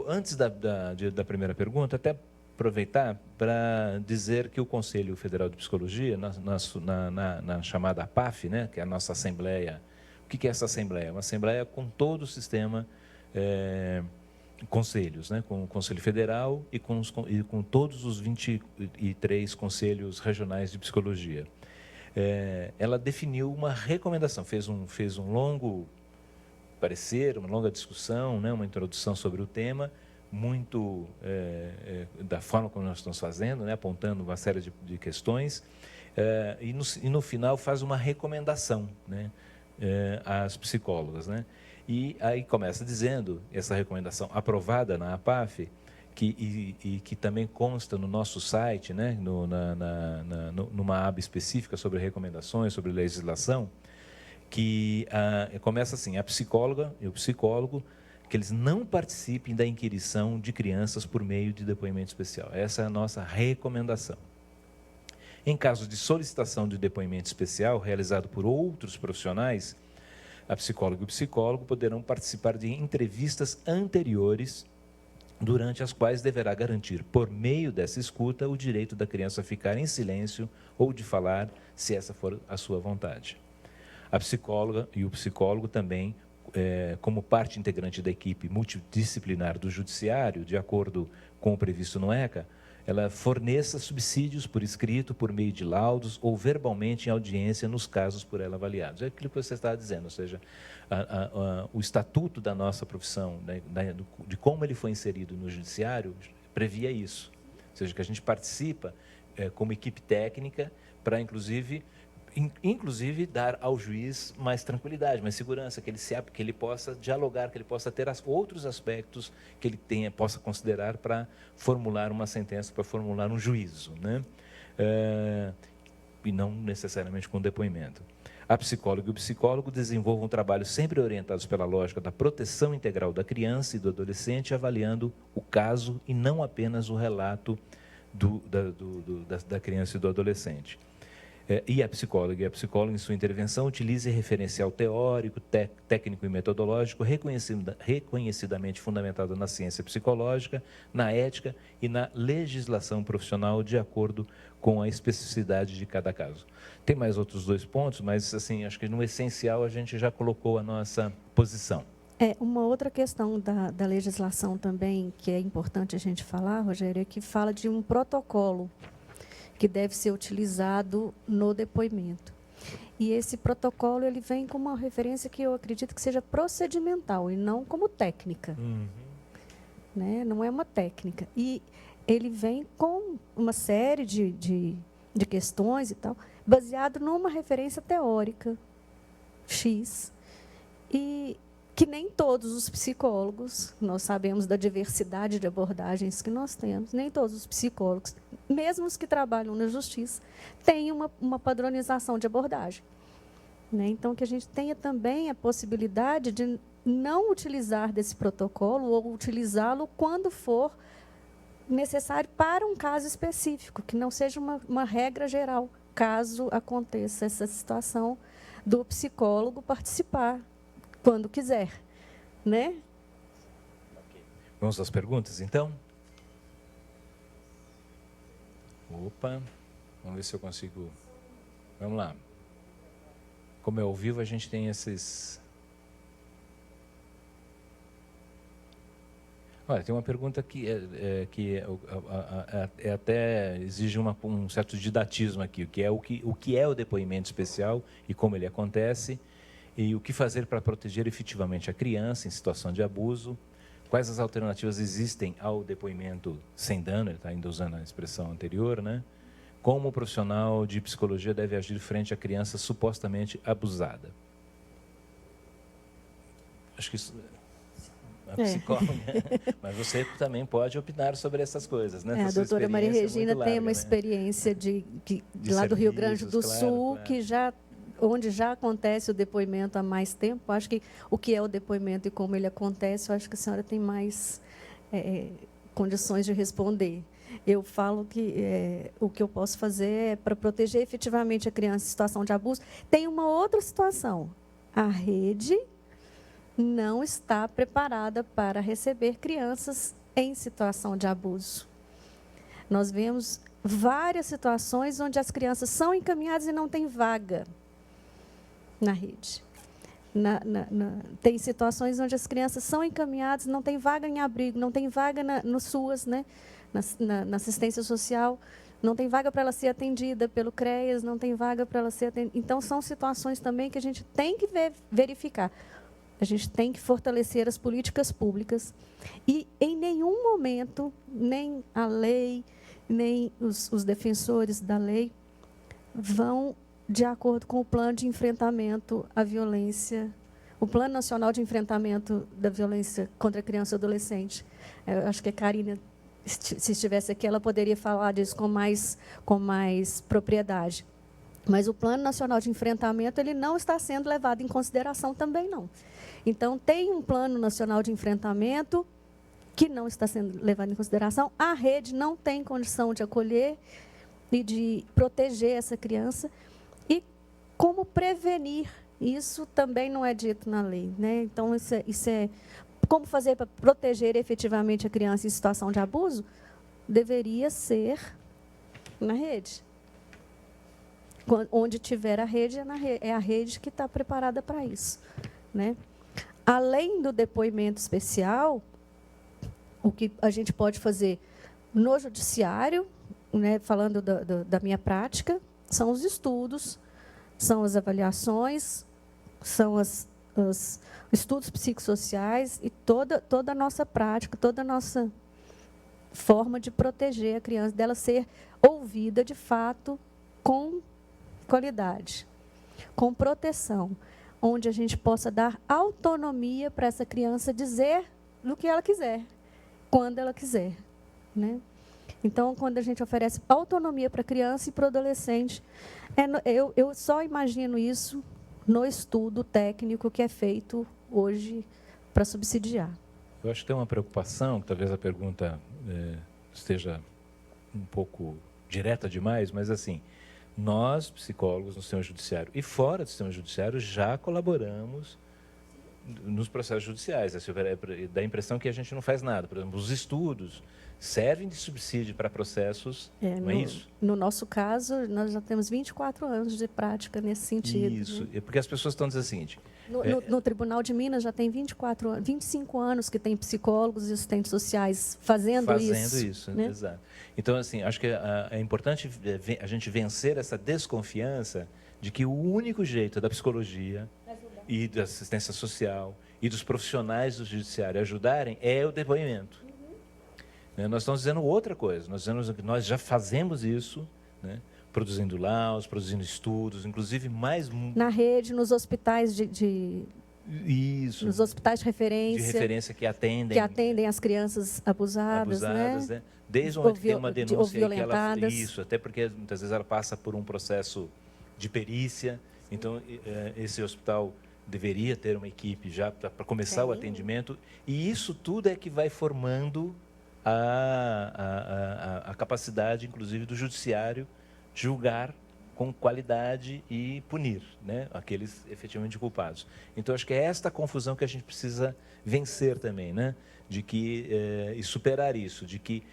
Antes da primeira pergunta, até aproveitar para dizer que o Conselho Federal de Psicologia, na chamada APAF, né, que é a nossa Assembleia, o que é essa Assembleia? Uma Assembleia com todo o sistema conselhos, né, com o Conselho Federal e com todos os 23 conselhos regionais de psicologia. Ela definiu uma recomendação, fez um longo parecer, uma longa discussão, né, uma introdução sobre o tema, muito da forma como nós estamos fazendo, né, apontando uma série de questões, e no final faz uma recomendação, né, às psicólogas, né? E aí começa dizendo, essa recomendação aprovada na APAF, que também consta no nosso site, né? Numa aba específica sobre recomendações, sobre legislação, que começa assim: a psicóloga e o psicólogo, que eles não participem da inquirição de crianças por meio de depoimento especial. Essa é a nossa recomendação. Em caso de solicitação de depoimento especial realizado por outros profissionais, a psicóloga e o psicólogo poderão participar de entrevistas anteriores, durante as quais deverá garantir, por meio dessa escuta, o direito da criança a ficar em silêncio ou de falar, se essa for a sua vontade. A psicóloga e o psicólogo também, como parte integrante da equipe multidisciplinar do Judiciário, de acordo com o previsto no ECA, ela forneça subsídios por escrito, por meio de laudos ou verbalmente em audiência nos casos por ela avaliados. É aquilo que você estava dizendo, ou seja, o estatuto da nossa profissão, né, de como ele foi inserido no Judiciário, previa isso. Ou seja, que a gente participa como equipe técnica para, inclusive dar ao juiz mais tranquilidade, mais segurança, que ele possa dialogar, que ele possa ter outros aspectos que ele possa considerar para formular uma sentença, para formular um juízo, né? E não necessariamente com depoimento. A psicóloga e o psicólogo desenvolvam um trabalho sempre orientados pela lógica da proteção integral da criança e do adolescente, avaliando o caso e não apenas o relato da criança e do adolescente. E a psicóloga em sua intervenção, utilize referencial teórico, técnico e metodológico reconhecidamente fundamentado na ciência psicológica, na ética e na legislação profissional, de acordo com a especificidade de cada caso. Tem mais outros 2 pontos, mas assim, acho que no essencial a gente já colocou a nossa posição. Uma outra questão da legislação também, que é importante a gente falar, Rogério, é que fala de um protocolo que deve ser utilizado no depoimento. E esse protocolo ele vem com uma referência que eu acredito que seja procedimental e não como técnica. Uhum. Né? Não é uma técnica. E ele vem com uma série de questões e tal, baseado numa referência teórica X. E que nem todos os psicólogos, nós sabemos da diversidade de abordagens que nós temos, nem todos os psicólogos, mesmo os que trabalham na justiça, têm uma padronização de abordagem. Né? Então, que a gente tenha também a possibilidade de não utilizar desse protocolo ou utilizá-lo quando for necessário para um caso específico, que não seja uma regra geral, caso aconteça essa situação do psicólogo participar quando quiser, né? Vamos às perguntas, então? Opa, vamos ver se eu consigo. Vamos lá. Como é ao vivo, a gente tem esses... Olha, tem uma pergunta que até exige um certo didatismo aqui, o que é o depoimento especial e como ele acontece, e o que fazer para proteger efetivamente a criança em situação de abuso, quais as alternativas existem ao depoimento sem dano, ele está ainda usando a expressão anterior, né? Como o profissional de psicologia deve agir frente à criança supostamente abusada. Acho que isso... A psicóloga, mas você também pode opinar sobre essas coisas, né? A doutora Maria Regina tem uma experiência de lá do Rio Grande do Sul, claro. Onde já acontece o depoimento há mais tempo. Acho que o que é o depoimento e como ele acontece, eu acho que a senhora tem mais condições de responder. Eu falo que o que eu posso fazer é para proteger efetivamente a criança em situação de abuso. Tem uma outra situação. A rede não está preparada para receber crianças em situação de abuso. Nós vemos várias situações onde as crianças são encaminhadas e não tem vaga na rede. Tem situações onde as crianças são encaminhadas, não tem vaga em abrigo, não tem vaga no SUAS, né? na assistência social, não tem vaga para ela ser atendida pelo CREAS, não tem vaga para ela ser atendida. Então, são situações também que a gente tem que verificar. A gente tem que fortalecer as políticas públicas e, em nenhum momento, nem a lei, nem os defensores da lei vão de acordo com o Plano de Enfrentamento à Violência, o Plano Nacional de Enfrentamento da Violência contra a Criança e Adolescente. Eu acho que a Karina, se estivesse aqui, ela poderia falar disso com mais propriedade. Mas o Plano Nacional de Enfrentamento ele não está sendo levado em consideração também, não. Então, tem um Plano Nacional de Enfrentamento que não está sendo levado em consideração. A rede não tem condição de acolher e de proteger essa criança. E como prevenir? Isso também não é dito na lei, né? Então, isso é como fazer para proteger efetivamente a criança em situação de abuso? Deveria ser na rede. Onde tiver a rede, é a rede que está preparada para isso, né? Além do depoimento especial, o que a gente pode fazer no judiciário, né, falando da minha prática, são os estudos, são as avaliações, são os estudos psicossociais e toda a nossa prática, toda a nossa forma de proteger a criança, dela ser ouvida de fato com qualidade, com proteção, onde a gente possa dar autonomia para essa criança dizer o que ela quiser, quando ela quiser, né? Então, quando a gente oferece autonomia para a criança e para o adolescente, eu só imagino isso no estudo técnico que é feito hoje para subsidiar. Eu acho que tem uma preocupação, talvez a pergunta esteja um pouco direta demais, mas assim, nós, psicólogos no sistema judiciário e fora do sistema judiciário, já colaboramos nos processos judiciais. Dá a impressão que a gente não faz nada. Por exemplo, os estudos servem de subsídio para processos, não é isso? No nosso caso, nós já temos 24 anos de prática nesse sentido. Isso, né? Porque as pessoas estão dizendo o seguinte... No Tribunal de Minas já tem 25 anos que tem psicólogos e assistentes sociais fazendo isso. Né? Exato. Então, assim, acho que é importante a gente vencer essa desconfiança de que o único jeito da psicologia e da assistência social e dos profissionais do judiciário ajudarem é o depoimento. Nós estamos dizendo outra coisa, nós dizemos que nós já fazemos isso, né? Produzindo laudos, produzindo estudos, inclusive mais... Na rede, nos hospitais Isso. Nos hospitais de referência que atendem as crianças abusadas, né? Desde o momento que tem uma denúncia ou violentadas. Isso, até porque muitas vezes ela passa por um processo de perícia, então esse hospital deveria ter uma equipe já para começar o atendimento, e isso tudo é que vai formando a capacidade, inclusive, do judiciário julgar com qualidade e punir, né, aqueles efetivamente culpados. Então, acho que é esta confusão que a gente precisa vencer também, né, de que, e superar isso, de que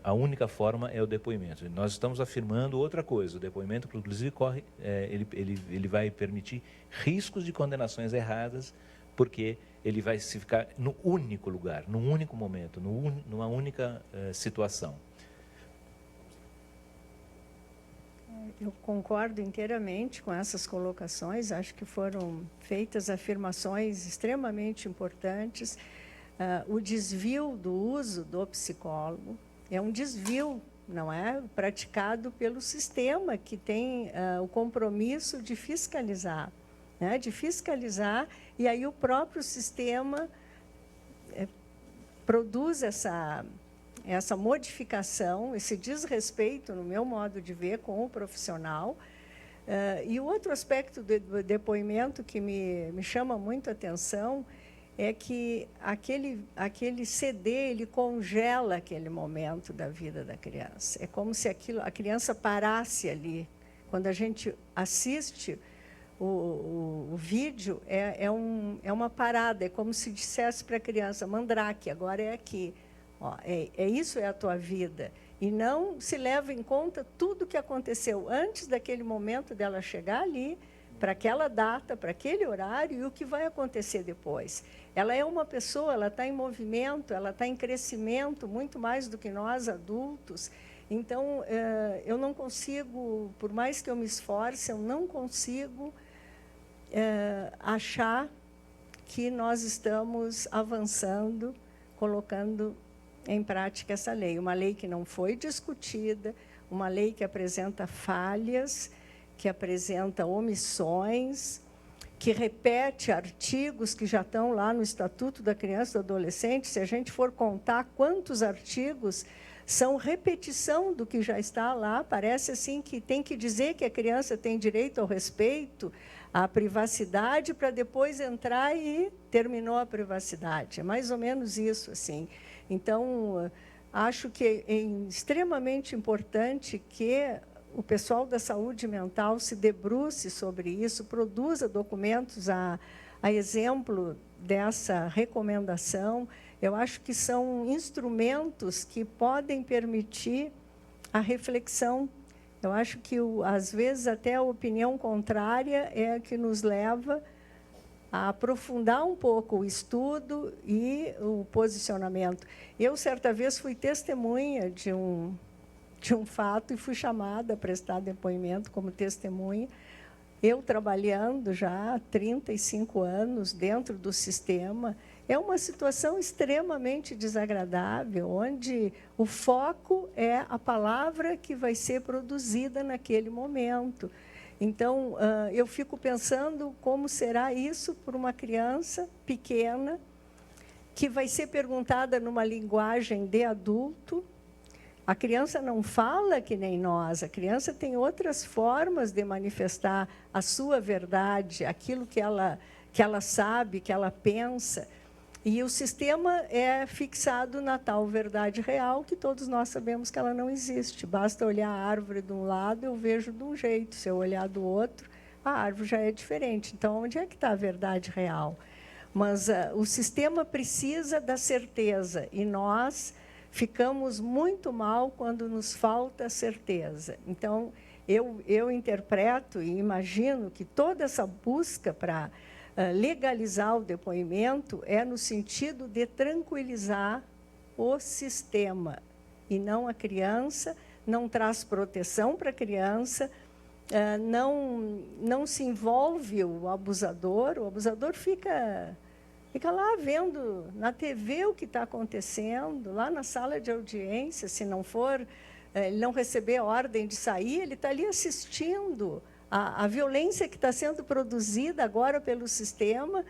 a única forma é o depoimento. Nós estamos afirmando outra coisa. O depoimento, inclusive, ele vai permitir riscos de condenações erradas, porque ele vai se ficar no único lugar, num único momento, numa única situação. Eu concordo inteiramente com essas colocações. Acho que foram feitas afirmações extremamente importantes. O desvio do uso do psicólogo é um desvio, não é? Praticado pelo sistema que tem o compromisso de fiscalizar, né? De fiscalizar, e aí o próprio sistema produz essa modificação, esse desrespeito, no meu modo de ver, com o profissional. E o outro aspecto do depoimento que me chama muito a atenção é que aquele CD, ele congela aquele momento da vida da criança. É como se a criança parasse ali. Quando a gente assiste o vídeo, é uma parada, é como se dissesse para a criança: Mandrake, agora é aqui. Ó, isso é a tua vida. E não se leva em conta tudo o que aconteceu antes daquele momento dela chegar ali, para aquela data, para aquele horário, e o que vai acontecer depois. Ela é uma pessoa, ela está em movimento, ela está em crescimento, muito mais do que nós adultos. Então, eu não consigo, por mais que eu me esforce, eu não consigo achar que nós estamos avançando, colocando em prática essa lei. Uma lei que não foi discutida, uma lei que apresenta falhas, que apresenta omissões, que repete artigos que já estão lá no Estatuto da Criança e do Adolescente. Se a gente for contar quantos artigos são repetição do que já está lá, parece assim que tem que dizer que a criança tem direito ao respeito, à privacidade, para depois entrar e terminou a privacidade. É mais ou menos isso, assim. Então, acho que é extremamente importante que o pessoal da saúde mental se debruce sobre isso, produza documentos a exemplo dessa recomendação. Eu acho que são instrumentos que podem permitir a reflexão. Eu acho que, às vezes, até a opinião contrária é a que nos leva a aprofundar um pouco o estudo e o posicionamento. Eu, certa vez, fui testemunha de um fato e fui chamada a prestar depoimento como testemunha. Eu trabalhando já há 35 anos dentro do sistema, é uma situação extremamente desagradável, onde o foco é a palavra que vai ser produzida naquele momento. Então, eu fico pensando como será isso para uma criança pequena, que vai ser perguntada numa linguagem de adulto. A criança não fala que nem nós, a criança tem outras formas de manifestar a sua verdade, aquilo que ela sabe, que ela pensa. E o sistema é fixado na tal verdade real, que todos nós sabemos que ela não existe. Basta olhar a árvore de um lado, eu vejo de um jeito. Se eu olhar do outro, a árvore já é diferente. Então, onde é que está a verdade real? Mas o sistema precisa da certeza, e nós ficamos muito mal quando nos falta certeza. Então, eu interpreto e imagino que toda essa busca para legalizar o depoimento é no sentido de tranquilizar o sistema, e não a criança, não traz proteção para a criança, não se envolve o abusador fica lá vendo na TV o que está acontecendo, lá na sala de audiência, se não for, ele não receber ordem de sair, ele está ali assistindo a violência que está sendo produzida agora pelo sistema,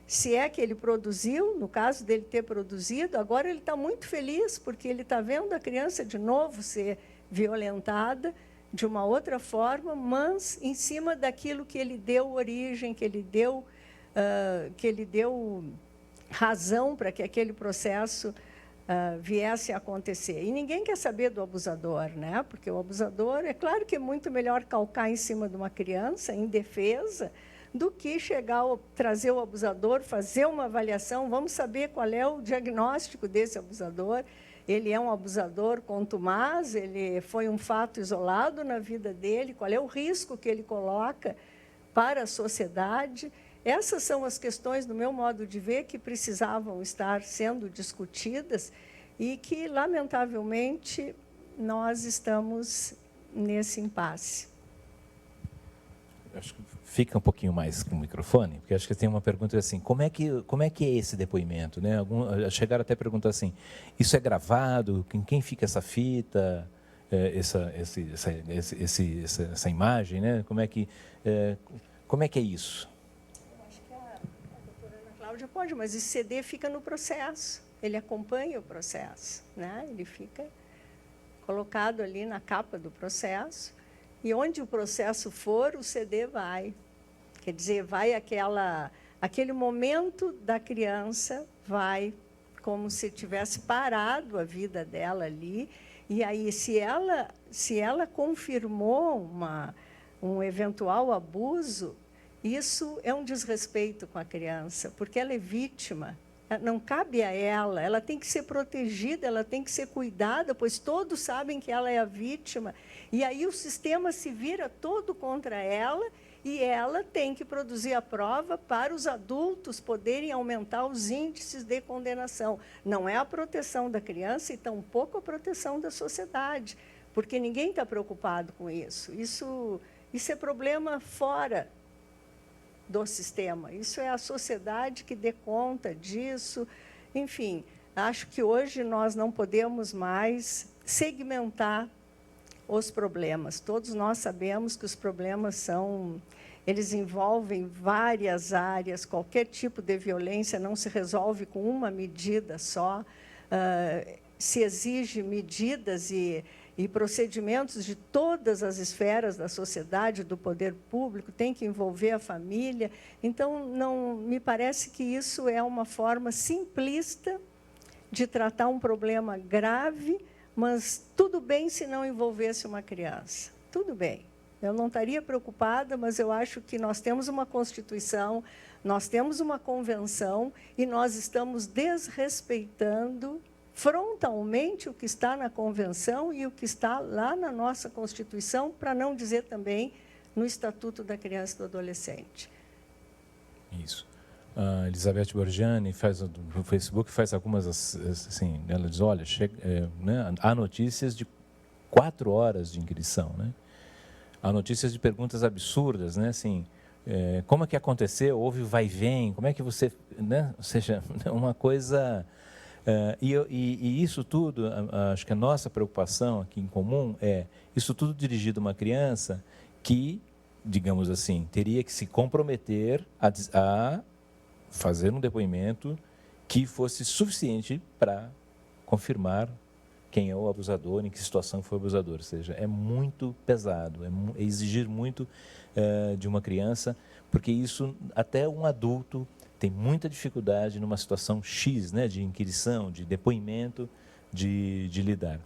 se é que ele produziu, no caso dele ter produzido, agora ele está muito feliz, porque ele está vendo a criança de novo ser violentada de uma outra forma, mas em cima daquilo que ele deu origem, que ele deu razão para que aquele processo viesse a acontecer. E ninguém quer saber do abusador, né? Porque o abusador, é claro que é muito melhor calcar em cima de uma criança, em defesa, do que trazer o abusador, fazer uma avaliação, vamos saber qual é o diagnóstico desse abusador. Ele é um abusador contumaz, ele foi um fato isolado na vida dele, qual é o risco que ele coloca para a sociedade. Essas são as questões, no meu modo de ver, que precisavam estar sendo discutidas e que, lamentavelmente, nós estamos nesse impasse. Acho que fica um pouquinho mais com o microfone, porque acho que tem uma pergunta assim, como é que é esse depoimento, né? Chegaram até a perguntar assim, isso é gravado? Em quem fica essa fita, essa imagem, né? Como é que é isso? Já pode, mas esse CD fica no processo, ele acompanha o processo, né? Ele fica colocado ali na capa do processo, e onde o processo for, o CD vai. Quer dizer, vai aquele momento da criança, vai como se tivesse parado a vida dela ali, e aí, se ela confirmou um eventual abuso, isso é um desrespeito com a criança, porque ela é vítima, não cabe a ela tem que ser protegida, ela tem que ser cuidada, pois todos sabem que ela é a vítima, e aí o sistema se vira todo contra ela, e ela tem que produzir a prova para os adultos poderem aumentar os índices de condenação. Não é a proteção da criança e tampouco a proteção da sociedade, porque ninguém está preocupado com isso. Isso é problema fora do sistema. Isso é a sociedade que dê conta disso. Enfim, acho que hoje nós não podemos mais segmentar os problemas. Todos nós sabemos que os problemas eles envolvem várias áreas, qualquer tipo de violência não se resolve com uma medida só, se exige medidas e procedimentos de todas as esferas da sociedade, do poder público, tem que envolver a família. Então, não me parece que isso é uma forma simplista de tratar um problema grave, mas tudo bem se não envolvesse uma criança. Tudo bem. Eu não estaria preocupada, mas eu acho que nós temos uma Constituição, nós temos uma convenção e nós estamos desrespeitando frontalmente o que está na convenção e o que está lá na nossa Constituição, para não dizer também no Estatuto da Criança e do Adolescente. Isso. A Elizabeth Borgiani no Facebook faz algumas, assim, ela diz, olha, né, há notícias de 4 horas de inquirição, né? Há notícias de perguntas absurdas, né? Assim, como é que aconteceu? Houve vai e vem? Como é que você, né? Ou seja, uma coisa. E isso tudo, acho que a nossa preocupação aqui em comum é isso tudo dirigido a uma criança que, digamos assim, teria que se comprometer a fazer um depoimento que fosse suficiente para confirmar quem é o abusador, em que situação foi o abusador. Ou seja, é muito pesado, é exigir muito de uma criança, porque isso até um adulto tem muita dificuldade numa situação X, né, de inquirição, de depoimento, de lidar.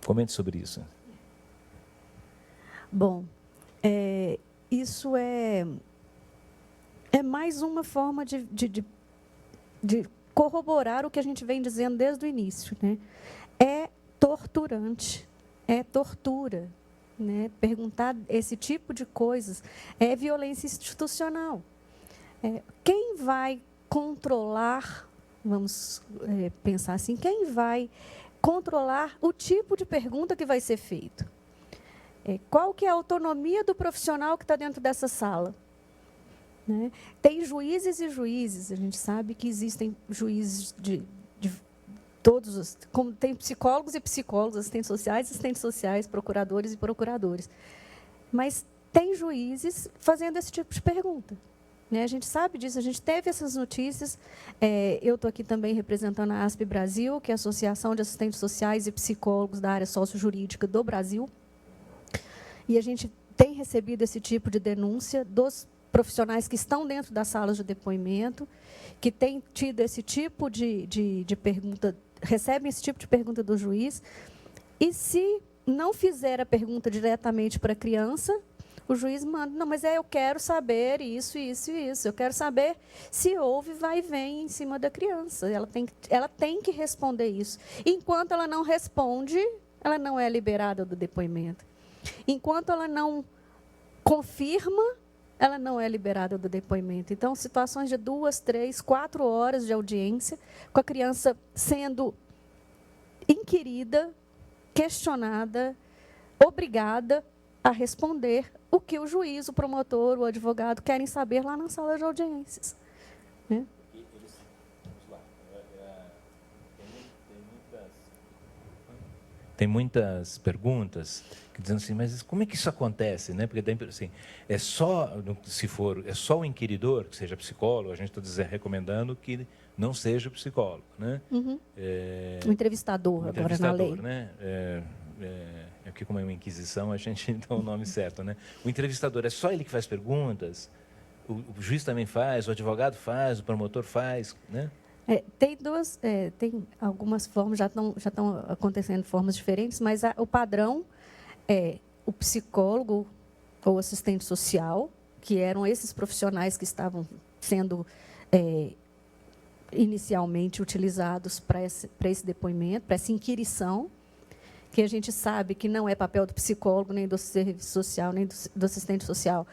Comente sobre isso. Bom, isso é mais uma forma de corroborar o que a gente vem dizendo desde o início, né? É torturante, é tortura, né? Perguntar esse tipo de coisas é violência institucional. Quem vai controlar, vamos pensar assim, quem vai controlar o tipo de pergunta que vai ser feito? Qual que é a autonomia do profissional que está dentro dessa sala? Né? Tem juízes e juízes, a gente sabe que existem juízes de todos os... Como tem psicólogos e psicólogos, assistentes sociais, procuradores e procuradores. Mas tem juízes fazendo esse tipo de pergunta. Né? A gente sabe disso, a gente teve essas notícias. Eu estou aqui também representando a ASP Brasil, que é a Associação de Assistentes Sociais e Psicólogos da área sociojurídica do Brasil. E a gente tem recebido esse tipo de denúncia dos profissionais que estão dentro das salas de depoimento, que têm tido esse tipo de pergunta, recebem esse tipo de pergunta do juiz, e se não fizer a pergunta diretamente para a criança, o juiz manda, não, mas eu quero saber isso, isso e isso, eu quero saber se houve vai e vem em cima da criança, ela tem que responder isso. Enquanto ela não responde, ela não é liberada do depoimento. Enquanto ela não confirma, ela não é liberada do depoimento. Então, situações de 2, 3, 4 horas de audiência, com a criança sendo inquirida, questionada, obrigada a responder o que o juiz, o promotor, o advogado querem saber lá na sala de audiências. Né? Tem muitas perguntas dizendo assim, mas como é que isso acontece, né? Porque assim, é só o inquiridor que seja psicólogo, a gente está recomendando que não seja psicólogo, né? Uhum. O entrevistador, agora na lei. Né? Porque como é uma inquisição, a gente dá o nome certo, né? O entrevistador é só ele que faz perguntas, o juiz também faz, o advogado faz, o promotor faz, né? Tem algumas formas, já estão acontecendo de formas diferentes, mas o padrão é o psicólogo ou assistente social, que eram esses profissionais que estavam sendo inicialmente utilizados para esse depoimento, para essa inquirição, que a gente sabe que não é papel do psicólogo, nem do serviço social, nem do assistente social,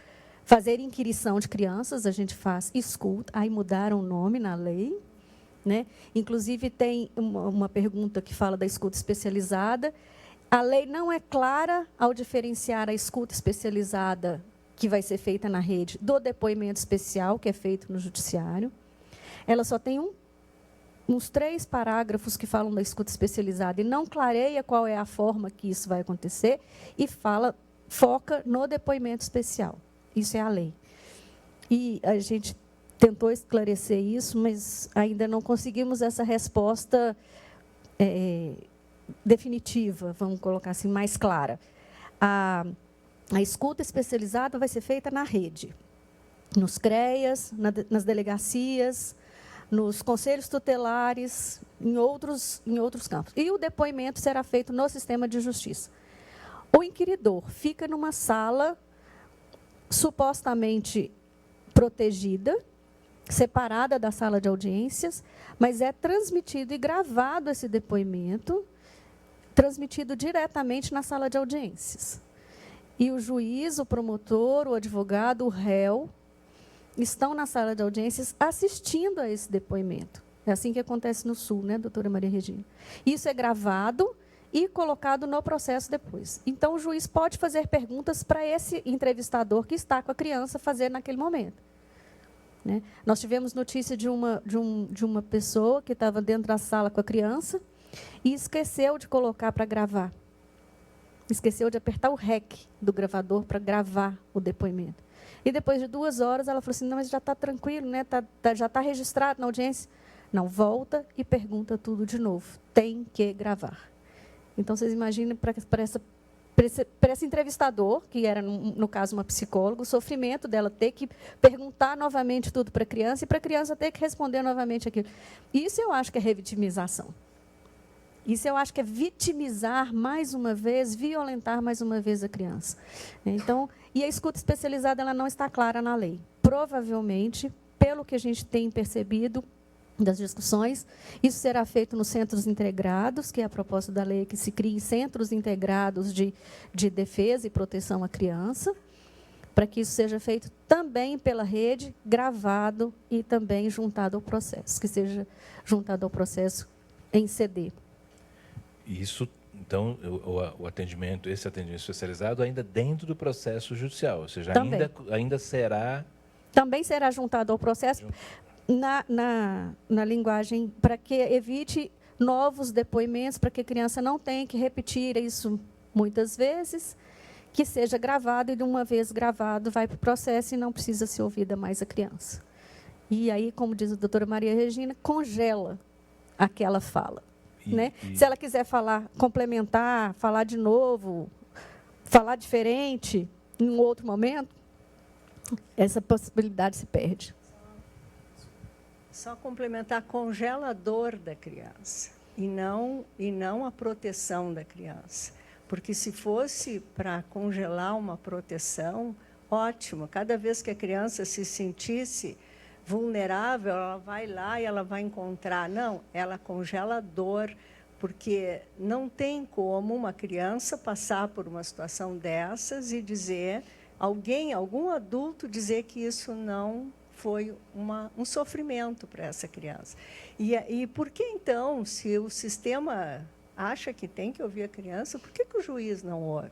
fazer inquirição de crianças, a gente faz escuta, aí mudaram o nome na lei. Né? Inclusive, tem uma pergunta que fala da escuta especializada. A lei não é clara ao diferenciar a escuta especializada, que vai ser feita na rede, do depoimento especial, que é feito no judiciário. Ela só tem uns 3 parágrafos que falam da escuta especializada e não clareia qual é a forma que isso vai acontecer e foca no depoimento especial. Isso é a lei. E a gente tentou esclarecer isso, mas ainda não conseguimos essa resposta definitiva, vamos colocar assim, mais clara. A escuta especializada vai ser feita na rede, nos CREAs, nas delegacias, nos conselhos tutelares, em outros campos. E o depoimento será feito no sistema de justiça. O inquiridor fica numa sala supostamente protegida, separada da sala de audiências, mas é transmitido e gravado esse depoimento, transmitido diretamente na sala de audiências. E o juiz, o promotor, o advogado, o réu, estão na sala de audiências assistindo a esse depoimento. É assim que acontece no Sul, né, doutora Maria Regina? Isso é gravado e colocado no processo depois. Então, o juiz pode fazer perguntas para esse entrevistador que está com a criança fazer naquele momento. Né? Nós tivemos notícia de uma pessoa que estava dentro da sala com a criança e esqueceu de colocar para gravar. Esqueceu de apertar o REC do gravador para gravar o depoimento. E depois de 2 horas, ela falou assim, não, mas já está tranquilo, né? Já está registrado na audiência. Não, volta e pergunta tudo de novo. Tem que gravar. Então, vocês imaginem para esse entrevistador, que era, no caso, uma psicóloga, o sofrimento dela ter que perguntar novamente tudo para a criança e para a criança ter que responder novamente aquilo. Isso eu acho que é revitimização. Isso eu acho que é vitimizar mais uma vez, violentar mais uma vez a criança. Então, e a escuta especializada ela não está clara na lei. Provavelmente, pelo que a gente tem percebido das discussões, isso será feito nos centros integrados, que é a proposta da lei que se criem centros integrados de defesa e proteção à criança, para que isso seja feito também pela rede, gravado e também juntado ao processo, que seja juntado ao processo em CD. Isso, então, esse atendimento especializado ainda dentro do processo judicial, ou seja, ainda será... Também será juntado ao processo na linguagem, para que evite novos depoimentos, para que a criança não tenha que repetir isso muitas vezes, que seja gravado e, de uma vez gravado, vai para o processo e não precisa ser ouvida mais a criança. E aí, como diz a doutora Maria Regina, congela aquela fala. Né? Se ela quiser falar, complementar, falar de novo, falar diferente, em um outro momento, essa possibilidade se perde. Só complementar, congela a dor da criança e não a proteção da criança. Porque se fosse para congelar uma proteção, ótimo. Cada vez que a criança se sentisse vulnerável, ela vai lá e ela vai encontrar. Não, ela congela a dor, porque não tem como uma criança passar por uma situação dessas e dizer, algum adulto dizer que isso não foi um sofrimento para essa criança. E por que, então, se o sistema acha que tem que ouvir a criança, por que o juiz não ouve?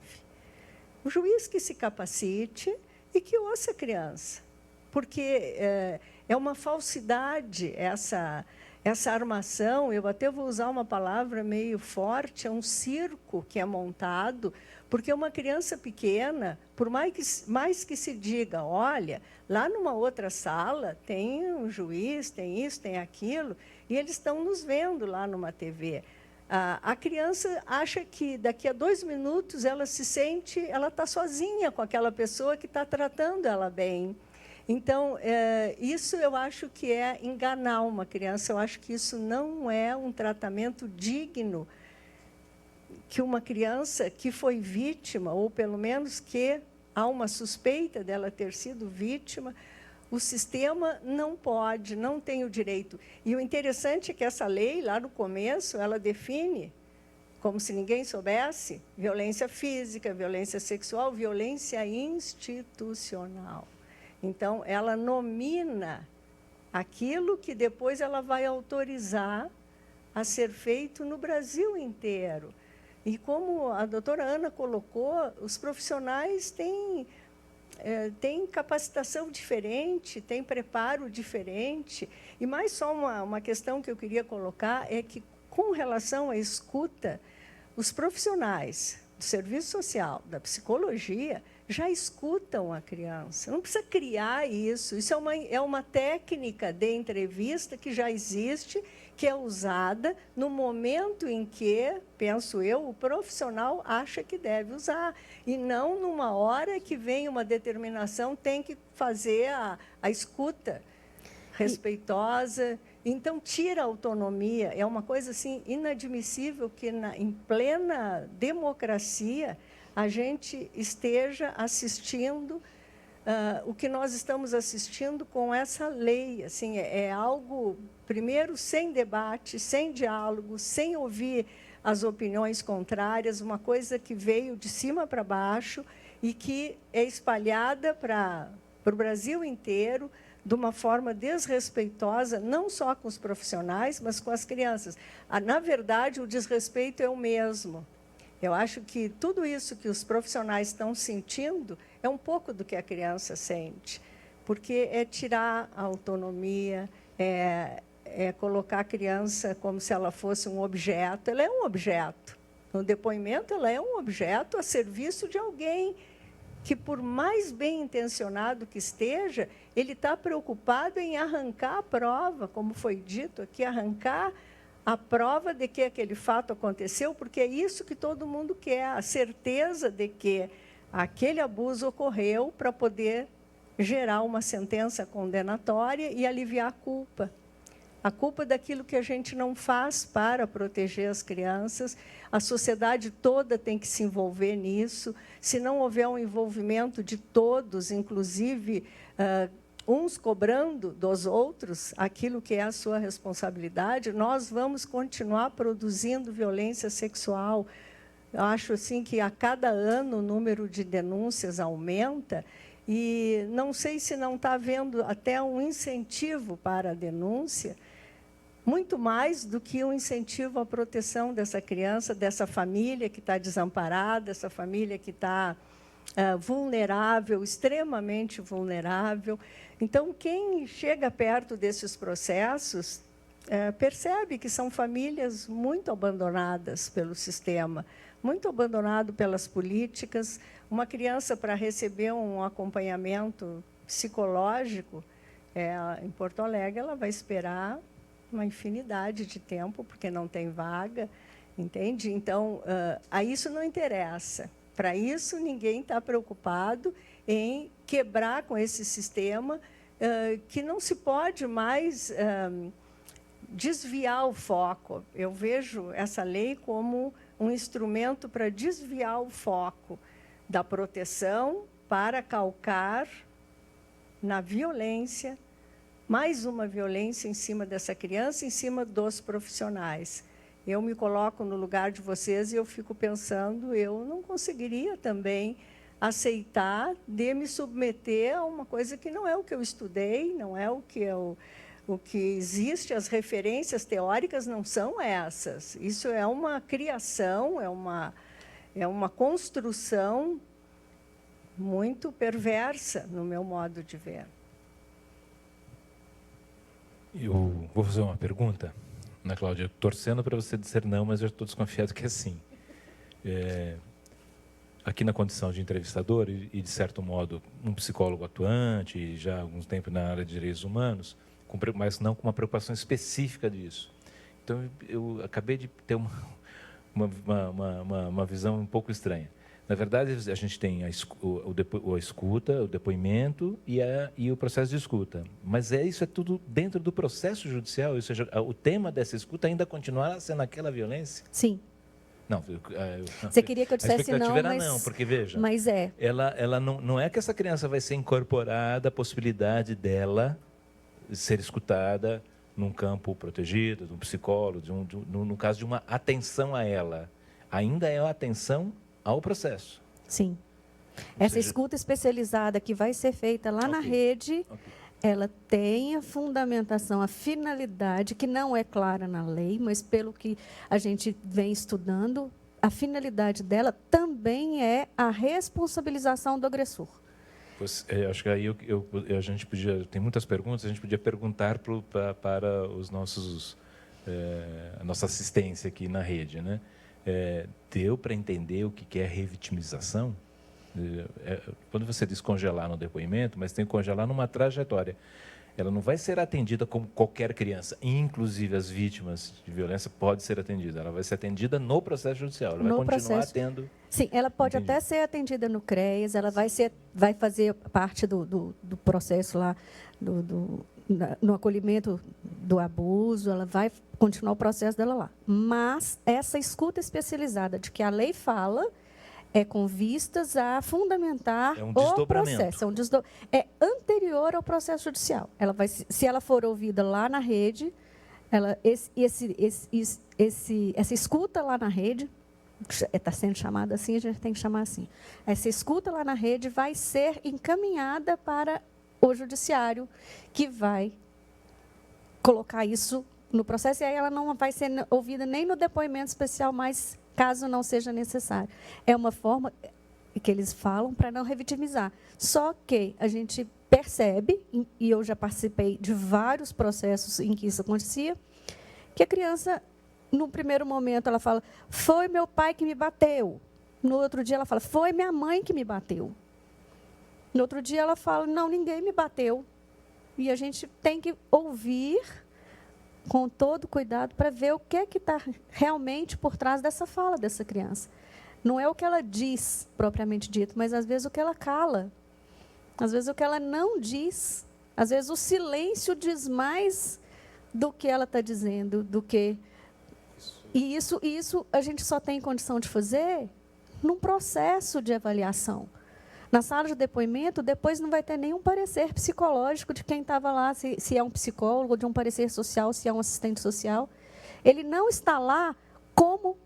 O juiz que se capacite e que ouça a criança. Porque é uma falsidade essa armação, eu até vou usar uma palavra meio forte, é um circo que é montado, porque uma criança pequena, por mais que se diga, olha, lá numa outra sala tem um juiz, tem isso, tem aquilo, e eles estão nos vendo lá numa TV. A criança acha que daqui a 2 minutos ela está sozinha com aquela pessoa que está tratando ela bem. Então, isso eu acho que é enganar uma criança, eu acho que isso não é um tratamento digno que uma criança que foi vítima, ou pelo menos que há uma suspeita dela ter sido vítima, o sistema não tem o direito. E o interessante é que essa lei, lá no começo, ela define, como se ninguém soubesse, violência física, violência sexual, violência institucional. Então, ela nomina aquilo que depois ela vai autorizar a ser feito no Brasil inteiro. E como a doutora Ana colocou, os profissionais têm tem capacitação diferente, tem preparo diferente. E mais só uma questão que eu queria colocar é que, com relação à escuta, os profissionais do serviço social, da psicologia, já escutam a criança. Não precisa criar isso. Isso é uma técnica de entrevista que já existe, que é usada no momento em que, penso eu, o profissional acha que deve usar. E não numa hora que vem uma determinação, tem que fazer a escuta respeitosa. Então, tira a autonomia. É uma coisa assim, inadmissível que, em plena democracia, a gente esteja assistindo o que nós estamos assistindo com essa lei. Assim, é algo, primeiro, sem debate, sem diálogo, sem ouvir as opiniões contrárias, uma coisa que veio de cima para baixo e que é espalhada para o Brasil inteiro, de uma forma desrespeitosa, não só com os profissionais, mas com as crianças. Na verdade, o desrespeito é o mesmo. Eu acho que tudo isso que os profissionais estão sentindo é um pouco do que a criança sente, porque é tirar a autonomia, é colocar a criança como se ela fosse um objeto. Ela é um objeto. No depoimento, ela é um objeto a serviço de alguém que, por mais bem intencionado que esteja, ele está preocupado em arrancar a prova, como foi dito aqui, arrancar a prova de que aquele fato aconteceu, porque é isso que todo mundo quer, a certeza de que aquele abuso ocorreu para poder gerar uma sentença condenatória e aliviar a culpa daquilo que a gente não faz para proteger as crianças. A sociedade toda tem que se envolver nisso. Se não houver um envolvimento de todos, inclusive uns cobrando dos outros aquilo que é a sua responsabilidade, nós vamos continuar produzindo violência sexual. Eu acho assim que a cada ano o número de denúncias aumenta e não sei se não está havendo até um incentivo para a denúncia, muito mais do que um incentivo à proteção dessa criança, dessa família que está desamparada, essa família que está vulnerável, extremamente vulnerável. Então, quem chega perto desses processos percebe que são famílias muito abandonadas pelo sistema, muito abandonado pelas políticas. Uma criança, para receber um acompanhamento psicológico, em Porto Alegre, ela vai esperar uma infinidade de tempo, porque não tem vaga, entende? Então, a isso não interessa. Para isso, ninguém está preocupado em quebrar com esse sistema, que não se pode mais desviar o foco. Eu vejo essa lei como um instrumento para desviar o foco da proteção para calcar na violência, mais uma violência em cima dessa criança, em cima dos profissionais. Eu me coloco no lugar de vocês e eu fico pensando, eu não conseguiria também aceitar de me submeter a uma coisa que não é o que eu estudei, não é o que existe, as referências teóricas não são essas. Isso é uma criação, é uma construção muito perversa, no meu modo de ver. Eu vou fazer uma pergunta, Ana Cláudia, torcendo para você dizer não, mas eu estou desconfiado que é sim. Aqui na condição de entrevistador e, de certo modo, um psicólogo atuante, já há algum tempo na área de direitos humanos, mas não com uma preocupação específica disso. Então, eu acabei de ter uma visão um pouco estranha. Na verdade, a gente tem a escuta, o depoimento e o processo de escuta. Mas isso é tudo dentro do processo judicial? Ou seja, o tema dessa escuta ainda continuará sendo aquela violência? Sim. Não, você queria que eu dissesse não, era não, porque veja, mas ela não é que essa criança vai ser incorporada a possibilidade dela ser escutada num campo protegido, de um psicólogo, no caso de uma atenção a ela. Ainda é a atenção ao processo. Sim. Essa escuta especializada que vai ser feita lá na rede, ela tem a fundamentação, a finalidade, que não é clara na lei, mas pelo que a gente vem estudando, a finalidade dela também é a responsabilização do agressor. Acho que aí a gente podia, tem muitas perguntas, a gente podia perguntar para os nossos, a nossa assistência aqui na rede, né? Deu para entender o que é revitimização? Quando você diz congelar no depoimento, mas tem que congelar numa trajetória. Ela não vai ser atendida como qualquer criança, inclusive as vítimas de violência podem ser atendidas. Ela vai ser atendida no processo judicial, ela vai continuar tendo... Sim, ela pode até ser atendida no CREAS, ela vai fazer parte do processo lá, no acolhimento do abuso, ela vai continuar o processo dela lá. Mas essa escuta especializada de que a lei fala... com vistas a fundamentar o processo. É anterior ao processo judicial. Ela vai, se ela for ouvida lá na rede, essa escuta lá na rede, está sendo chamada assim, a gente tem que chamar assim. Essa escuta lá na rede vai ser encaminhada para o judiciário, que vai colocar isso no processo, e aí ela não vai ser ouvida nem no depoimento especial, mas caso não seja necessário. É uma forma que eles falam para não revitimizar. Só que a gente percebe, e eu já participei de vários processos em que isso acontecia, que a criança, no primeiro momento, ela fala, foi meu pai que me bateu. No outro dia, ela fala, foi minha mãe que me bateu. No outro dia, ela fala, não, ninguém me bateu. E a gente tem que ouvir com todo cuidado para ver o que é que está realmente por trás dessa fala dessa criança. Não é o que ela diz, propriamente dito, mas às vezes o que ela cala. Às vezes o que ela não diz. Às vezes o silêncio diz mais do que ela está dizendo, do que... E isso a gente só tem condição de fazer num processo de avaliação. Na sala de depoimento, depois não vai ter nenhum parecer psicológico de quem estava lá, se é um psicólogo, de um parecer social, se é um assistente social. Ele não está lá como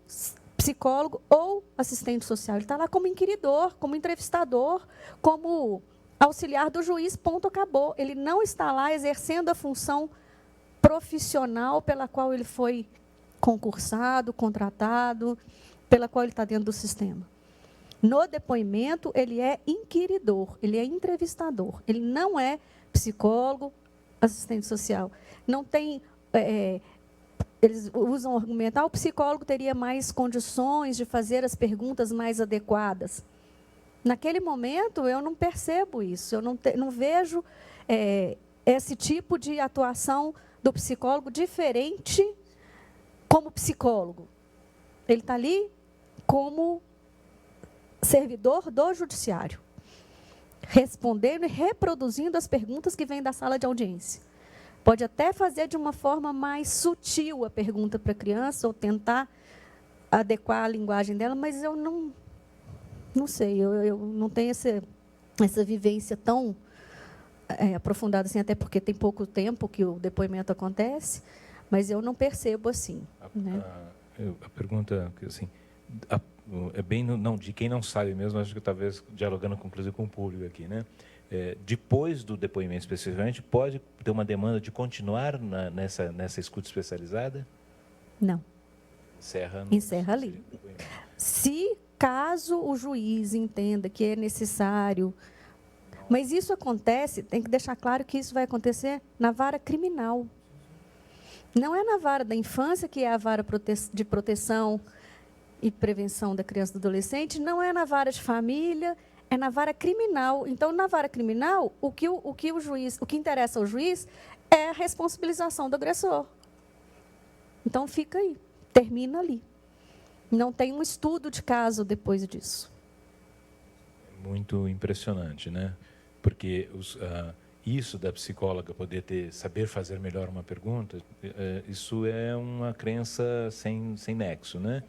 psicólogo ou assistente social. Ele está lá como inquiridor, como entrevistador, como auxiliar do juiz, ponto, acabou. Ele não está lá exercendo a função profissional pela qual ele foi concursado, contratado, pela qual ele está dentro do sistema. No depoimento, ele é inquiridor, ele é entrevistador. Ele não é psicólogo, assistente social. Não tem... eles usam o argumento, o psicólogo teria mais condições de fazer as perguntas mais adequadas. Naquele momento, eu não percebo isso. Eu não vejo esse tipo de atuação do psicólogo diferente como psicólogo. Ele está ali como... servidor do judiciário, respondendo e reproduzindo as perguntas que vêm da sala de audiência. Pode até fazer de uma forma mais sutil a pergunta para a criança, ou tentar adequar a linguagem dela, mas eu não sei, eu não tenho essa vivência tão aprofundada assim, até porque tem pouco tempo que o depoimento acontece, mas eu não percebo assim. A pergunta, assim... é bem de quem não sabe mesmo, acho que talvez dialogando inclusive com o público aqui, né? Depois do depoimento especificamente, pode ter uma demanda de continuar nessa escuta especializada? Não. Encerra ali. Se caso o juiz entenda que é necessário, mas isso acontece, tem que deixar claro que isso vai acontecer na vara criminal. Não é na vara da infância, que é a vara de proteção e prevenção da criança e do adolescente, não é na vara de família, é na vara criminal. Então, na vara criminal, o que interessa ao juiz é a responsabilização do agressor. Então, fica aí, termina ali. Não tem um estudo de caso depois disso. Muito impressionante, né? Porque isso da psicóloga poder saber fazer melhor uma pergunta, isso é uma crença sem nexo, né?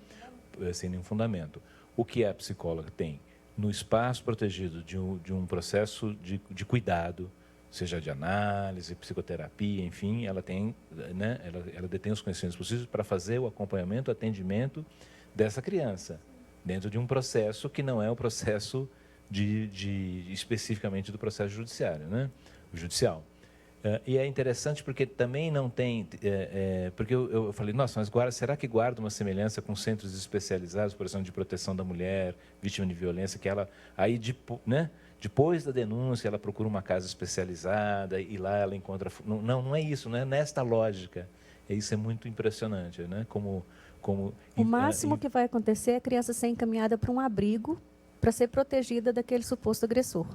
Sem nenhum fundamento. O que a psicóloga tem no espaço protegido de um processo de cuidado, seja de análise, psicoterapia, enfim, ela tem, né, ela detém os conhecimentos possíveis para fazer o acompanhamento, o atendimento dessa criança, dentro de um processo que não é o processo especificamente do processo judiciário, né? O judicial. E é interessante porque também não tem... porque eu falei, nossa, mas será que guarda uma semelhança com centros especializados, por exemplo, de proteção da mulher, vítima de violência, que ela, aí de depois da denúncia, ela procura uma casa especializada e lá ela encontra... Não é isso, não é nesta lógica. Isso é muito impressionante, né? O máximo que vai acontecer é a criança ser encaminhada para um abrigo para ser protegida daquele suposto agressor.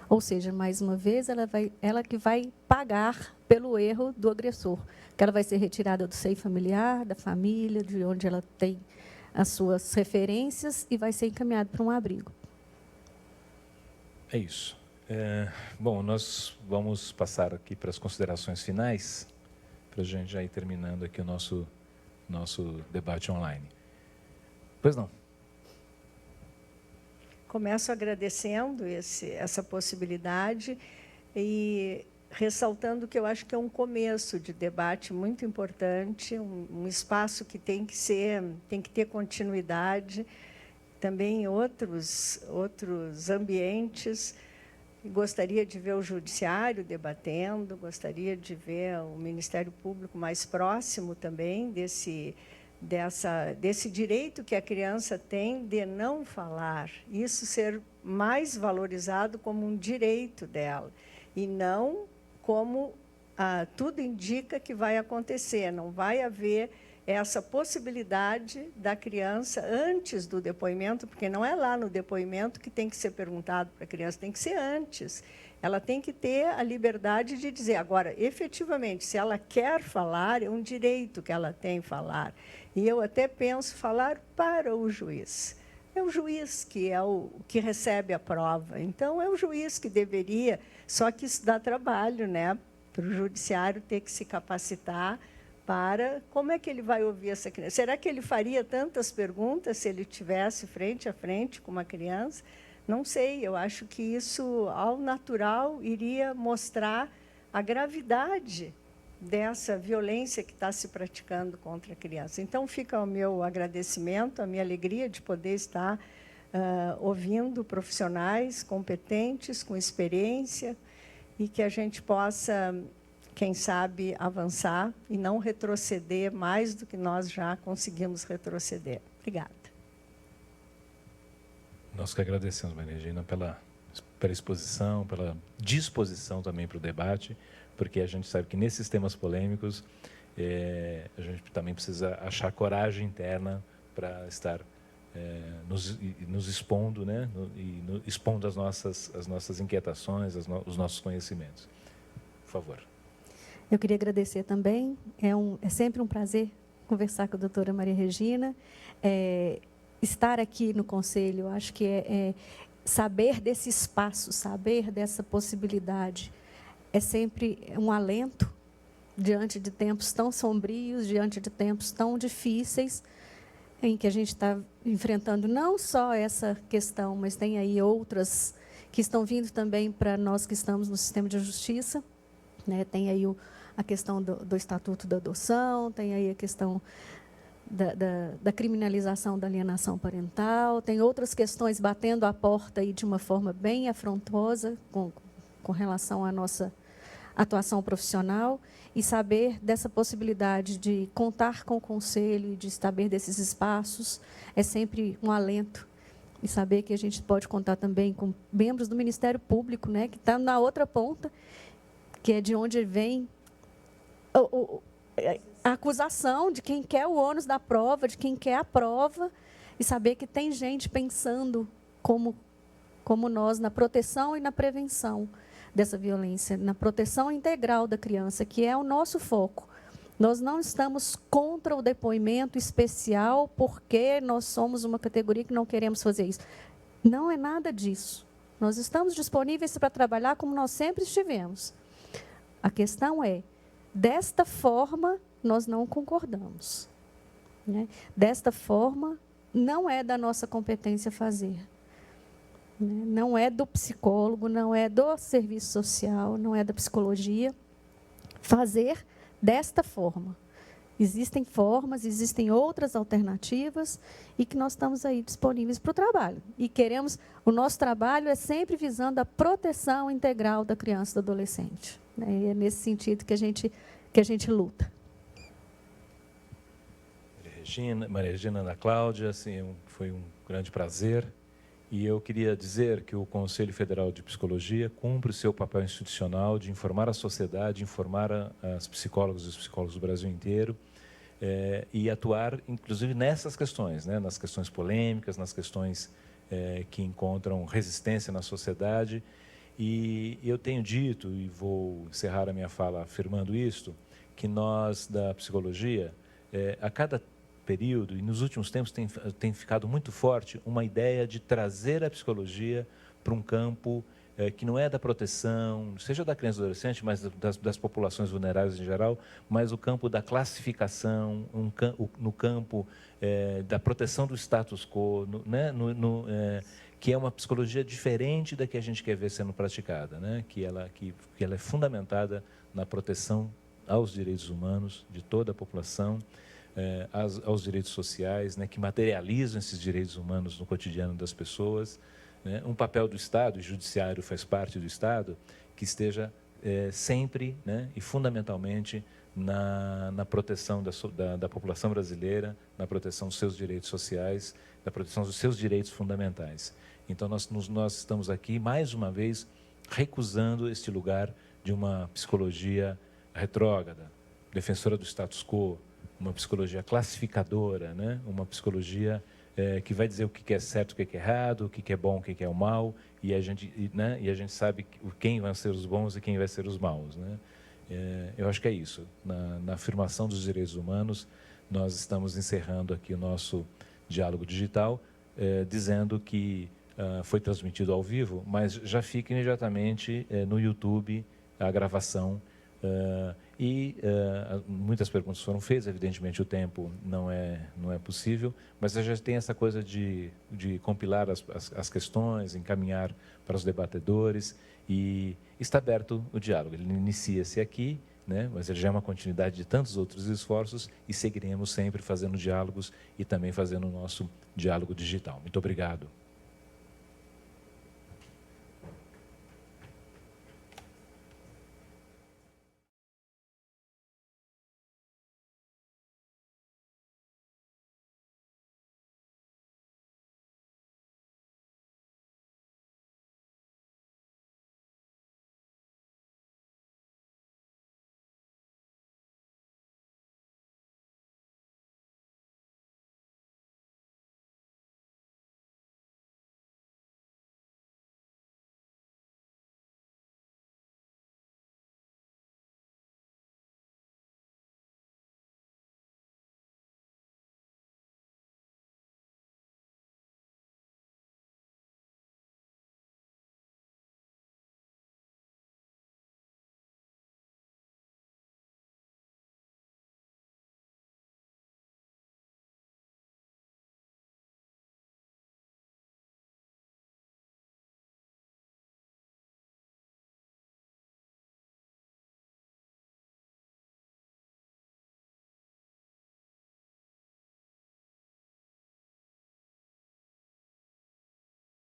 Ou seja, mais uma vez, ela que vai pagar pelo erro do agressor, que ela vai ser retirada do seio familiar, da família, de onde ela tem as suas referências e vai ser encaminhada para um abrigo. É isso. Bom, nós vamos passar aqui para as considerações finais, para a gente já ir terminando aqui o nosso debate online. Pois não. Começo agradecendo essa possibilidade e ressaltando que eu acho que é um começo de debate muito importante, um espaço que tem que ter continuidade, também em outros ambientes. Gostaria de ver o Judiciário debatendo, gostaria de ver o Ministério Público mais próximo também desse direito que a criança tem de não falar, isso ser mais valorizado como um direito dela, e não como tudo indica que vai acontecer. Não vai haver essa possibilidade da criança, antes do depoimento, porque não é lá no depoimento que tem que ser perguntado para a criança, tem que ser antes. Ela tem que ter a liberdade de dizer. Agora, efetivamente, se ela quer falar, é um direito que ela tem falar. E eu até penso falar para o juiz. É o juiz que é o que recebe a prova. Então, é o juiz que deveria, só que isso dá trabalho, né? Para o judiciário ter que se capacitar para como é que ele vai ouvir essa criança. Será que ele faria tantas perguntas se ele estivesse frente a frente com uma criança? Não sei, eu acho que isso, ao natural, iria mostrar a gravidade dessa violência que está se praticando contra a criança. Então, fica o meu agradecimento, a minha alegria de poder estar ouvindo profissionais competentes, com experiência, e que a gente possa, quem sabe, avançar e não retroceder mais do que nós já conseguimos retroceder. Obrigada. Nós que agradecemos, Maria Regina, pela exposição, pela disposição também para o debate, porque a gente sabe que nesses temas polêmicos a gente também precisa achar coragem interna para estar nos expondo, né? Expondo as nossas inquietações, os nossos conhecimentos. Por favor. Eu queria agradecer também. É sempre um prazer conversar com a doutora Maria Regina. Estar aqui no Conselho, eu acho que saber desse espaço, saber dessa possibilidade, é sempre um alento diante de tempos tão sombrios, diante de tempos tão difíceis, em que a gente está enfrentando não só essa questão, mas tem aí outras que estão vindo também para nós que estamos no sistema de justiça, né? Tem aí a questão do Estatuto da Adoção, tem aí a questão da criminalização da alienação parental, tem outras questões batendo a porta aí de uma forma bem afrontosa com relação à nossa atuação profissional, e saber dessa possibilidade de contar com o Conselho e de saber desses espaços é sempre um alento, e saber que a gente pode contar também com membros do Ministério Público, né, que está na outra ponta, que é de onde vem a acusação de quem quer o ônus da prova, de quem quer a prova, e saber que tem gente pensando como nós na proteção e na prevenção dessa violência, na proteção integral da criança, que é o nosso foco. Nós não estamos contra o depoimento especial porque nós somos uma categoria que não queremos fazer isso. Não é nada disso. Nós estamos disponíveis para trabalhar como nós sempre estivemos. A questão é, desta forma, nós não concordamos, né? Desta forma, não é da nossa competência fazer. Não é do psicólogo, não é do serviço social, não é da psicologia fazer desta forma. Existem formas, existem outras alternativas e que nós estamos aí disponíveis para o trabalho. E o nosso trabalho é sempre visando a proteção integral da criança e do adolescente, né? E é nesse sentido que a gente luta. Maria Regina, Ana Cláudia, assim, foi um grande prazer. E eu queria dizer que o Conselho Federal de Psicologia cumpre o seu papel institucional de informar a sociedade, informar as psicólogas e os psicólogos do Brasil inteiro, e atuar, inclusive, nessas questões, né? Nas questões polêmicas, nas questões que encontram resistência na sociedade. E eu tenho dito, e vou encerrar a minha fala afirmando isto, que nós, da psicologia, a cada período, e nos últimos tempos tem ficado muito forte uma ideia de trazer a psicologia para um campo que não é da proteção, seja da criança e do adolescente, mas das populações vulneráveis em geral, mas o campo da classificação, no campo da proteção do status quo, né? Que é uma psicologia diferente da que a gente quer ver sendo praticada, né? Que ela é fundamentada na proteção aos direitos humanos de toda a população, aos direitos sociais, né, que materializam esses direitos humanos no cotidiano das pessoas, né, um papel do Estado, o judiciário faz parte do Estado, que esteja sempre, né, e fundamentalmente na proteção da população brasileira, na proteção dos seus direitos sociais, na proteção dos seus direitos fundamentais. Então, nós estamos aqui, mais uma vez, recusando este lugar de uma psicologia retrógrada, defensora do status quo, uma psicologia classificadora, né? Uma psicologia que vai dizer o que é certo, o que é errado, o que é bom, o que é o mal, e a gente sabe quem vão ser os bons e quem vai ser os maus, né? Eu acho que é isso. Na afirmação dos direitos humanos, nós estamos encerrando aqui o nosso diálogo digital, dizendo que foi transmitido ao vivo, mas já fica imediatamente no YouTube a gravação. Muitas perguntas foram feitas, evidentemente o tempo não é possível, mas a gente tem essa coisa de compilar as questões, encaminhar para os debatedores, e está aberto o diálogo. Ele inicia-se aqui, né, mas ele já é uma continuidade de tantos outros esforços, e seguiremos sempre fazendo diálogos e também fazendo o nosso diálogo digital. Muito obrigado.